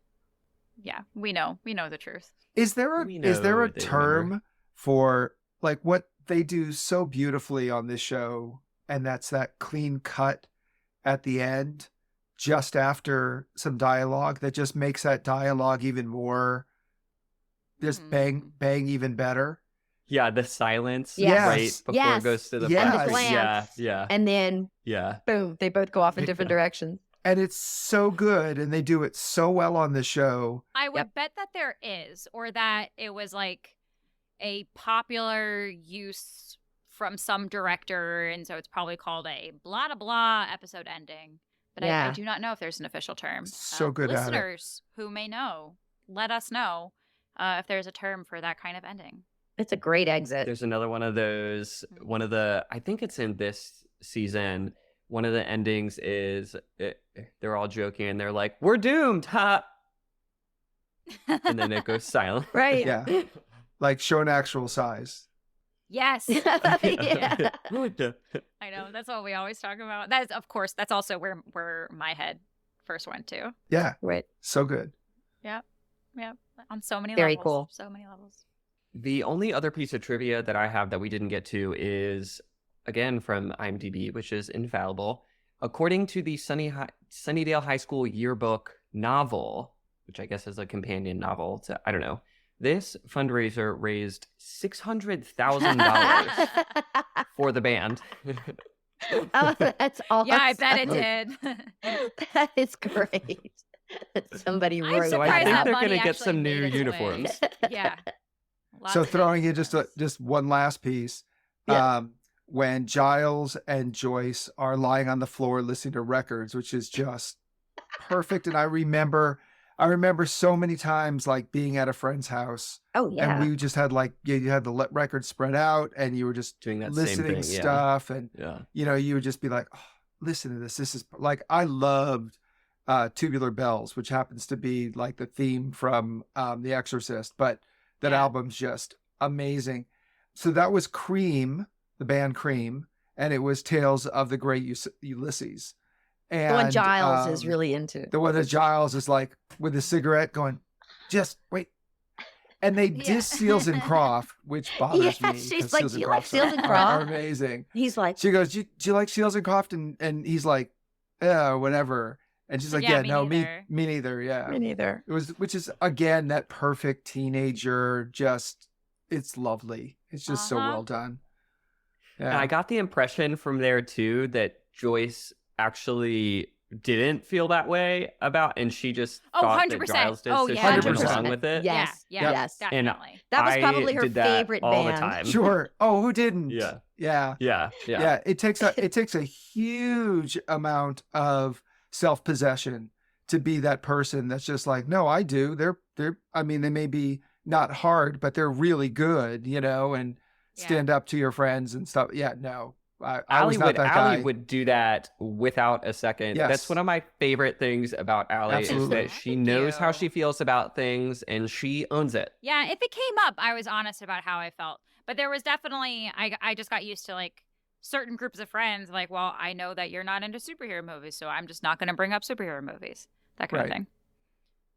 yeah, we know the truth. Is there We a know they term remember. for like what they do so beautifully on this show, and that's that clean cut at the end, just after some dialogue that just makes that dialogue even more, just bang even better. Yeah, the silence Yes. right before Yes. it goes to the Yes. final And the scene. glance. Yeah. And then, Yeah. boom, they both go off in different directions. And it's so good, and they do it so well on the show. I would bet that there is, or that it was like a popular use from some director, and so it's probably called a blah blah blah episode ending. But I Yeah. do not know if there's an official term. So good at it. Listeners who may know, let us know if there's a term for that kind of ending. It's a great exit. There's another one of those. I think it's in this season. One of the endings is they're all joking and they're like, "We're doomed, ha!" And then it goes silent. Right. Yeah. Like show an actual size. Yes. Yeah. I know. That's what we always talk about. That is, of course, that's also where my head first went to. Yeah. Right. So good. Yep. On so many Very levels. cool. So many levels. The only other piece of trivia that I have that we didn't get to is, again, from IMDb, which is infallible. According to the Sunnydale High School yearbook novel, which I guess is a companion novel to, I don't know, this fundraiser raised $600,000 for the band. Oh, that's awesome. Yeah, I bet it did. That is great. Somebody I'm wrote So I surprised think that they're money going to get actually some made new its way. uniforms. Yeah. Lots So of throwing in uniforms. just one last piece. Yeah. When Giles and Joyce are lying on the floor listening to records, which is just perfect. And I remember so many times like being at a friend's house, Oh, yeah. and we just had like you had the records spread out, and you were just Doing that listening same thing. stuff, and Yeah. you would just be like, oh, listen to this. This is like I loved Tubular Bells, which happens to be like the theme from The Exorcist, but that Yeah. album's just amazing. So that was Cream, the band Cream, and it was Tales of the Great Ulysses. And The one Giles is really into. the one that Giles is like with a cigarette going, just wait. And they diss Seals and Croft, which bothers me. She's 'cause like, Seals "Do and you like Croft Seals and are Croft?" amazing. He's like, She goes, do you like Seals and Croft? And he's like, yeah, whatever. And she's like, Yeah, yeah, me no, neither. me neither. Yeah. me neither. Which is again, that perfect teenager, just, it's lovely. It's just so Uh-huh. well done. And Yeah. I got the impression from there too that Joyce actually didn't feel that way about, and she just Oh, thought 100%. that Giles did, Oh, so yeah. she went 100%. along with it. Yes. Yeah. Yes. And Definitely. That was I probably her did that favorite all band. the time. Sure. Oh, who didn't? Yeah. Yeah. Yeah. Yeah. It takes a huge amount of self-possession to be that person that's just like, no, I do. I mean, they may be not hard, but they're really good, and stand up to your friends and stuff. Yeah, no. I was not that guy. Allie would do that without a second. Yes. That's one of my favorite things about Allie Absolutely. is that she Thank knows how you. she feels about things and she owns it. Yeah, if it came up, I was honest about how I felt. But there was definitely, I just got used to like certain groups of friends, like, well, I know that you're not into superhero movies, so I'm just not going to bring up superhero movies, that kind of Right. thing.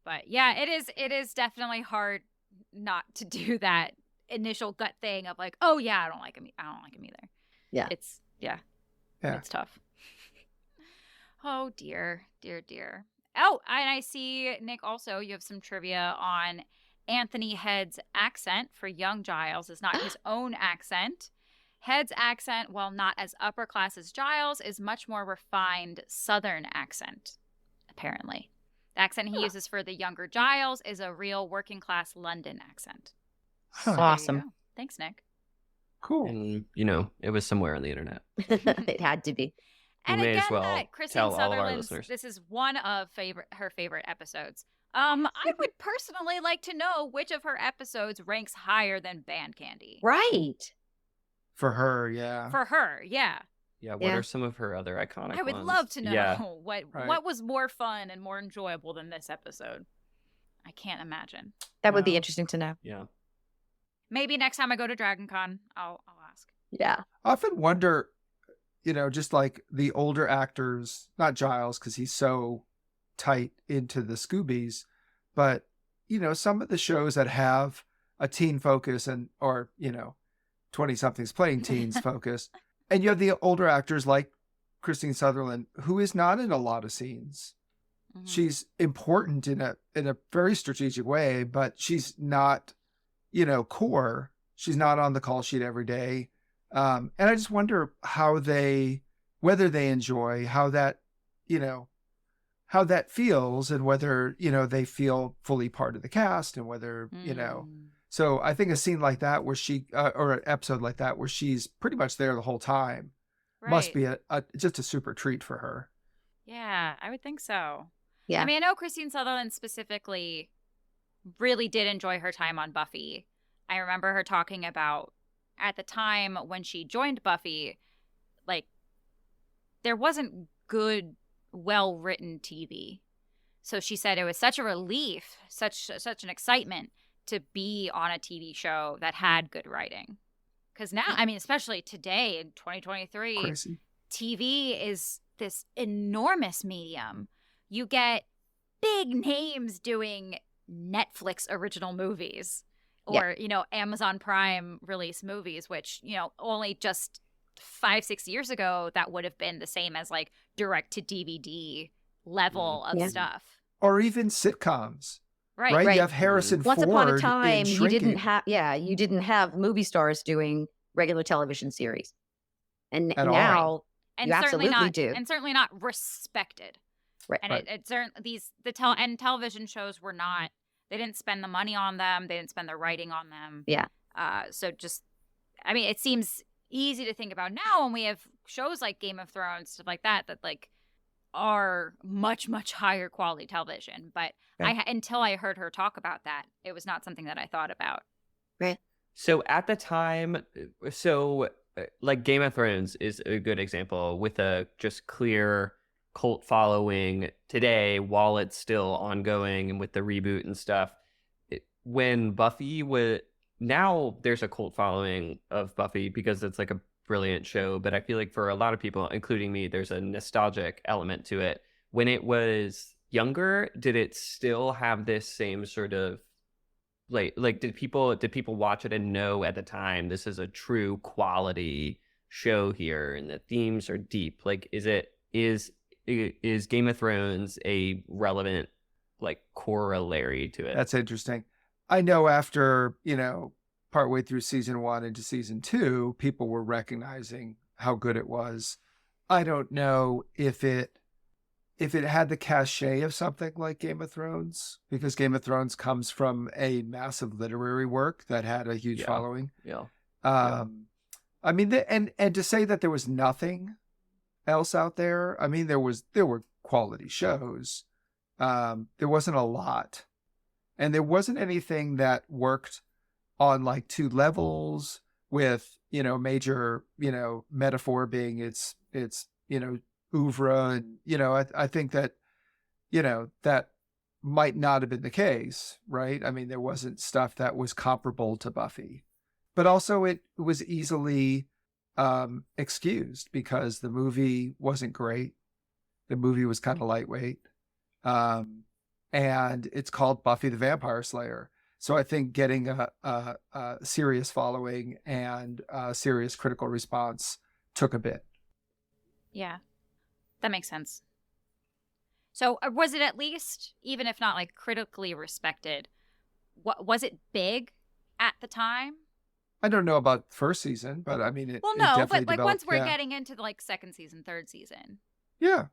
But yeah, it is definitely hard not to do that initial gut thing of like, oh yeah, I don't like him either. Yeah. Yeah. Yeah. It's tough. Oh dear. Oh, and I see, Nick, also you have some trivia on Anthony Head's accent for young Giles is not his own accent. Head's accent, while not as upper class as Giles, is much more refined Southern accent, apparently. The accent he uses for the younger Giles is a real working class London accent. Huh. There you Awesome. go. Thanks, Nick. Cool. And, it was somewhere on the internet. It had to be. We And may again, as well Kristen tell all of our Sutherland's, listeners. this is one of her favorite episodes. I would personally like to know which of her episodes ranks higher than Band Candy. Right. For her, yeah. For her, yeah. Yeah, what Yeah. are some of her other iconic I would ones? love to know Yeah. what Right. was more fun and more enjoyable than this episode. I can't imagine. That would be Wow. interesting to know. Yeah. Maybe next time I go to Dragon Con, I'll ask. Yeah. I often wonder, just like the older actors, not Giles, because he's so tight into the Scoobies, but, some of the shows that have a teen focus or 20 somethings playing teens focus. And you have the older actors like Christine Sutherland, who is not in a lot of scenes. Mhm. She's important in a very strategic way, but she's not, core. She's not on the call sheet every day. And I just wonder whether they enjoy how that feels, and whether, they feel fully part of the cast, and whether, so I think a scene like that where or an episode like that where she's pretty much there the whole time must be just a super treat for her. Yeah, I would think so. Yeah. I mean, I know Christine Sutherland specifically really did enjoy her time on Buffy. I remember her talking about at the time when she joined Buffy, like, there wasn't good, well-written TV. So she said it was such a relief, such an excitement to be on a TV show that had good writing. Because now, I mean, especially today in 2023, Crazy. TV is this enormous medium. You get big names doing Netflix original movies or, Amazon Prime release movies, which, only just 5-6 years ago, that would have been the same as like direct to DVD level of stuff. Or even sitcoms. Right. You have Harrison Once Ford upon a in time, you Shrinking. didn't have movie stars doing regular television series. And At all. now And you certainly absolutely not, do. and certainly not respected. Right. And it television shows were not. They didn't spend the money on them. They didn't spend the writing on them. Yeah. So just, I mean, it seems easy to think about now when we have shows like Game of Thrones, stuff like that like are much, much higher quality television. But until I heard her talk about that, it was not something that I thought about. Right. So at the time, like Game of Thrones is a good example with a just clear cult following today while it's still ongoing and with the reboot and stuff. When Buffy now there's a cult following of Buffy because it's like a brilliant show, but I feel like for a lot of people, including me, there's a nostalgic element to it. When it was younger, did it still have this same sort of like did people watch it and know at the time this is a true quality show here and the themes are deep? Like is Game of Thrones a relevant like corollary to it? That's interesting. I know after, partway through season 1 into season 2, people were recognizing how good it was. I don't know if it had the cachet of something like Game of Thrones, because Game of Thrones comes from a massive literary work that had a huge following. Yeah. I mean, and to say that there was nothing else out there, I mean, there were quality shows. There wasn't a lot, and there wasn't anything that worked on like 2 levels with, major, metaphor being its oeuvre. And, I think that, that might not have been the case, right? I mean, there wasn't stuff that was comparable to Buffy, but also it was easily excused because the movie wasn't great. The movie was kind of lightweight. And it's called Buffy the Vampire Slayer. So I think getting a serious following and a serious critical response took a bit. Yeah, that makes sense. So was it at least, even if not like critically respected, was it big at the time? I don't know about first season, but I mean, it but like once developed, we're getting into like second season, third season. Yeah.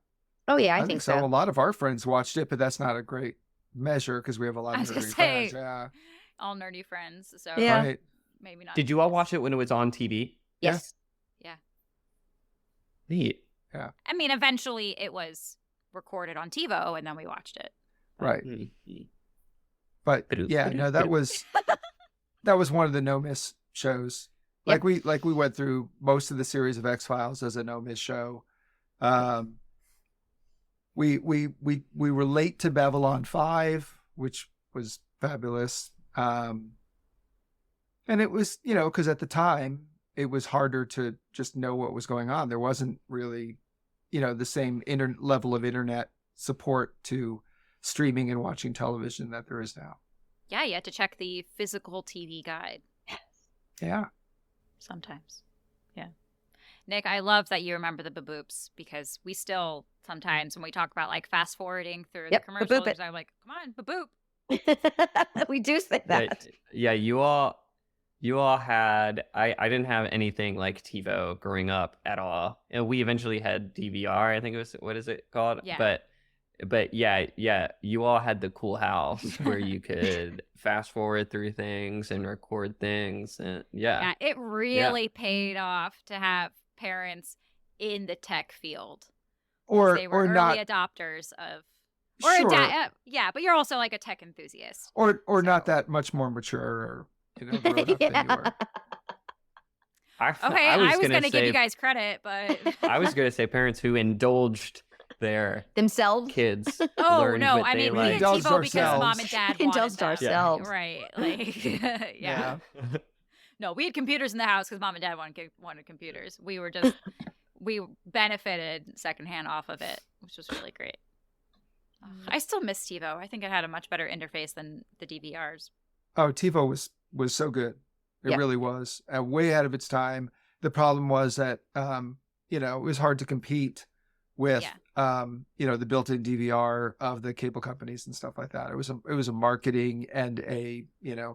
Oh, yeah, I I think so. so. A lot of our friends watched it, but that's not a great measure because we have a lot I of was gonna nerdy say, friends. Yeah. all nerdy friends. So Yeah. Right. maybe not. Did you all watch it when it was on TV? Yes. Yeah. Neat. I mean, eventually it was recorded on TiVo, and then we watched it. Right. Mhm. But yeah, no, that was one of the no miss shows. Yep. Like we went through most of the series of X-Files as a no miss show. Um, we were late to Babylon 5, which was fabulous. And it was, because at the time it was harder to just know what was going on. There wasn't really, the same level of internet support to streaming and watching television that there is now. Yeah, you had to check the physical TV guide. Yeah. Sometimes. Yeah. Nick, I love that you remember the baboops because we still sometimes when we talk about like fast forwarding through Yep, the commercials, baboop it. I'm like, come on, baboop. We do say that. Yeah, you all had I didn't have anything like TiVo growing up at all. And we eventually had DVR, I think it was, what is it called? Yeah. But yeah, you all had the cool house where you could fast forward through things and record things, and Yeah, it really paid off to have parents in the tech field. They were or early not adopters of sure. yeah, but you're also like a tech enthusiast. or not So- that much more mature or grown up than you were. Okay, I was gonna give say you guys credit, but I was gonna say parents who indulged their Themselves. kids. oh learned no, what I they mean we like. had Indulged TiVo because ourselves. mom and dad Indulged wanted them. ourselves. Right, like yeah. No, we had computers in the house because mom and dad wanted computers. We benefited secondhand off of it, which was really great. I still miss TiVo. I think it had a much better interface than the DVRs. Oh, TiVo was so good. It Yep. really was. Way ahead of its time. The problem was that it was hard to compete with the built-in DVR of the cable companies and stuff like that. It was a marketing and a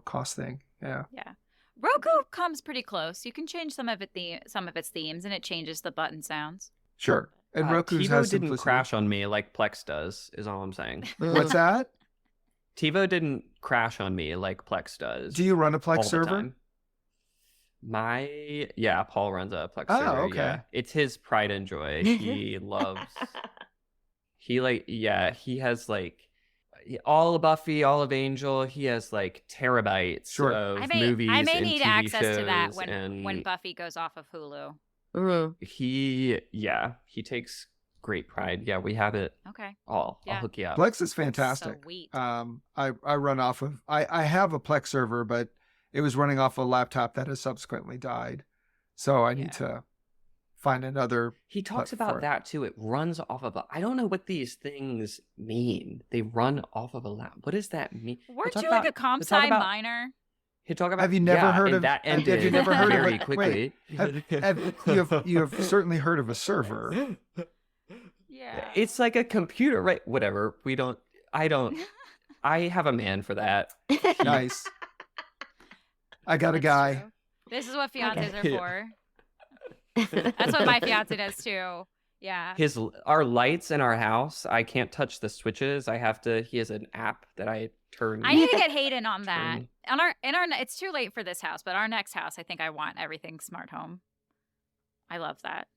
cost thing. Yeah. Yeah. Roku comes pretty close. You can change some of its themes, and it changes the button sounds. Sure. And Roku's TiVo has didn't simplicity. crash on me like Plex does, is all I'm saying. What's that? TiVo didn't crash on me like Plex does. Do you run a all Plex the server? time. Paul runs a Plex Oh, server. okay. Yeah. It's his pride and joy. He loves. He has like all of Buffy, all of Angel. He has like terabytes Sure. of I may movies need and TV access to that shows, when and Buffy goes off of Hulu. Mhm. he takes great pride. Yeah, we have it Okay. all. Yeah. I'll hook you up. Plex is fantastic. Sweet. I run off of I have a Plex server, but it was running off a laptop that has subsequently died. So I need to find another. He talks platform. about that too. It runs off of I don't know what these things mean. They run off of a lap. What does that mean? Weren't He'll you talk like a about- comp he'll talk sci about- minor? He'll talk about. Have you never heard and of- that? have Ended you never heard of very it? quickly? You have certainly heard of a server. Yeah. It's like a computer, right? Whatever. I have a man for that. Nice. I got a That's guy. true. This is what fiancés Okay. are for. That's what my fiance does too. Yeah. Our lights in our house, I can't touch the switches. He has an app that I turn. I need to get Hayden on that. Turn. It's too late for this house, but our next house, I think I want everything smart home. I love that.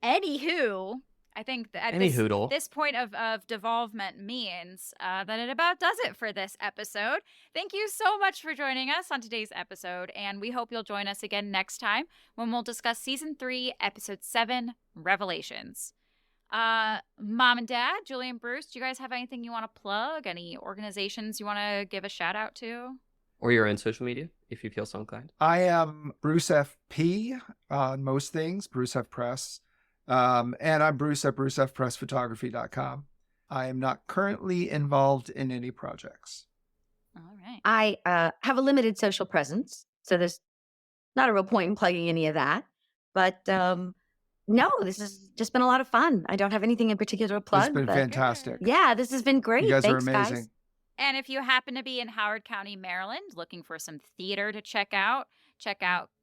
Anywho, I think that this point of devolvement means that it about does it for this episode. Thank you so much for joining us on today's episode, and we hope you'll join us again next time when we'll discuss Season 3, Episode 7, Revelations. Mom and Dad, Julie and Bruce, do you guys have anything you want to plug? Any organizations you want to give a shout out to? Or your own social media, if you feel so inclined. I am Bruce FP on most things, Bruce F Press. And I'm Bruce at brucefpressphotography.com. I am not currently involved in any projects. All right. I have a limited social presence, so there's not a real point in plugging any of that. But no, this has just been a lot of fun. I don't have anything in particular to plug. It's been but fantastic. yeah, this has been great. You guys Thanks, are amazing. guys. And if you happen to be in Howard County, Maryland, looking for some theater to check out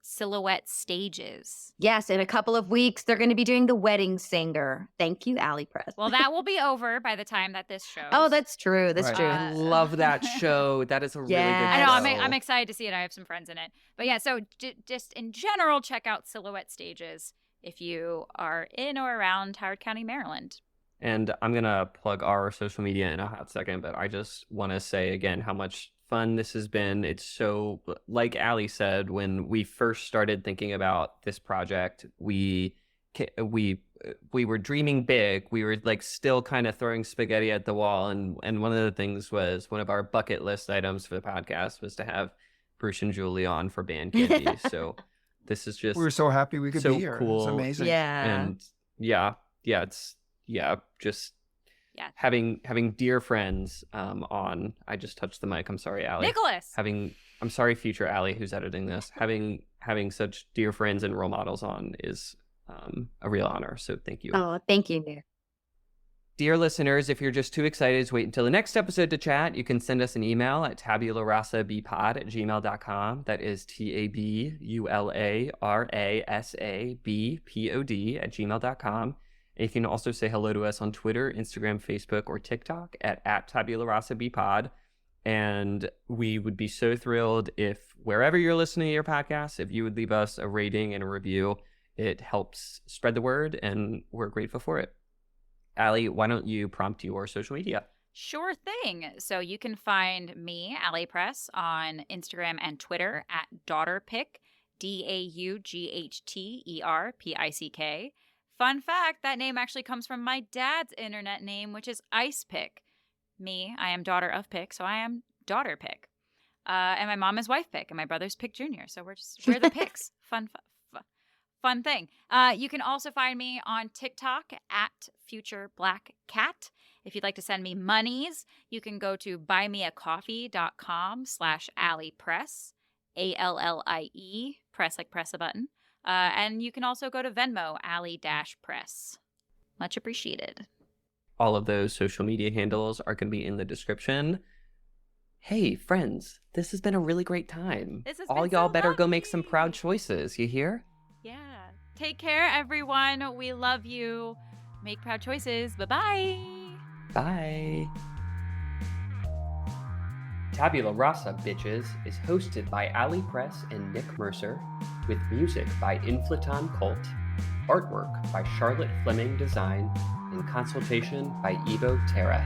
Silhouette Stages. Yes, in a couple of weeks, they're going to be doing The Wedding Singer. Thank you, Allie-Press. Well, that will be over by the time that this shows. Oh, that's true. That's Right. true. I love that show. That is a really good show. Yes. I know. I'm excited to see it. I have some friends in it. But yeah, so just in general, check out Silhouette Stages if you are in or around Howard County, Maryland. And I'm going to plug our social media in a hot second, but I just want to say again how much fun this has been. It's so, like Allie said, when we first started thinking about this project, we were dreaming big. We were like still kind of throwing spaghetti at the wall, and one of the things was, one of our bucket list items for the podcast was to have Bruce and Julie on for band candy. So this is just We were so happy we could so be here. cool. It's amazing. Yeah. And just Yeah. having dear friends on. I just touched the mic. I'm sorry, Allie. Nicholas. I'm sorry, future Allie, who's editing this. Having such dear friends and role models on is a real honor. So thank you. Oh, thank you, Nick. Dear listeners, if you're just too excited to wait until the next episode to chat, you can send us an email at tabularasabpod@gmail.com. That is tabularasabpod@gmail.com. And you can also say hello to us on Twitter, Instagram, Facebook, or TikTok at tabularasabpod. And we would be so thrilled if wherever you're listening to your podcast, if you would leave us a rating and a review. It helps spread the word, and we're grateful for it. Allie, why don't you prompt your social media? Sure thing. So you can find me, Allie-Press, on Instagram and Twitter at DaughterPick, DaughterPick. Fun fact, that name actually comes from my dad's internet name, which is Icepick. Me, I am daughter of Pick, so I am DaughterPick. And my mom is Wife Pick, and my brother's Pick Jr., so we're the Picks. Fun thing. You can also find me on TikTok at FutureBlackCat. If you'd like to send me monies, you can go to buymeacoffee.com/Allie-Press, ALLIE, press like press a button. And you can also go to Venmo, Allie-Press. Much appreciated. All of those social media handles are going to be in the description. Hey, friends, this has been a really great time. This has All been y'all so better go make some lovely. proud choices. You hear? Yeah. Take care, everyone. We love you. Make proud choices. Bye-bye. Bye. Tabula Rasa, bitches, is hosted by Allie-Press and Nick Mercer, with music by Inflaton Cult, artwork by Charlotte Fleming Design, and consultation by Evo Terra.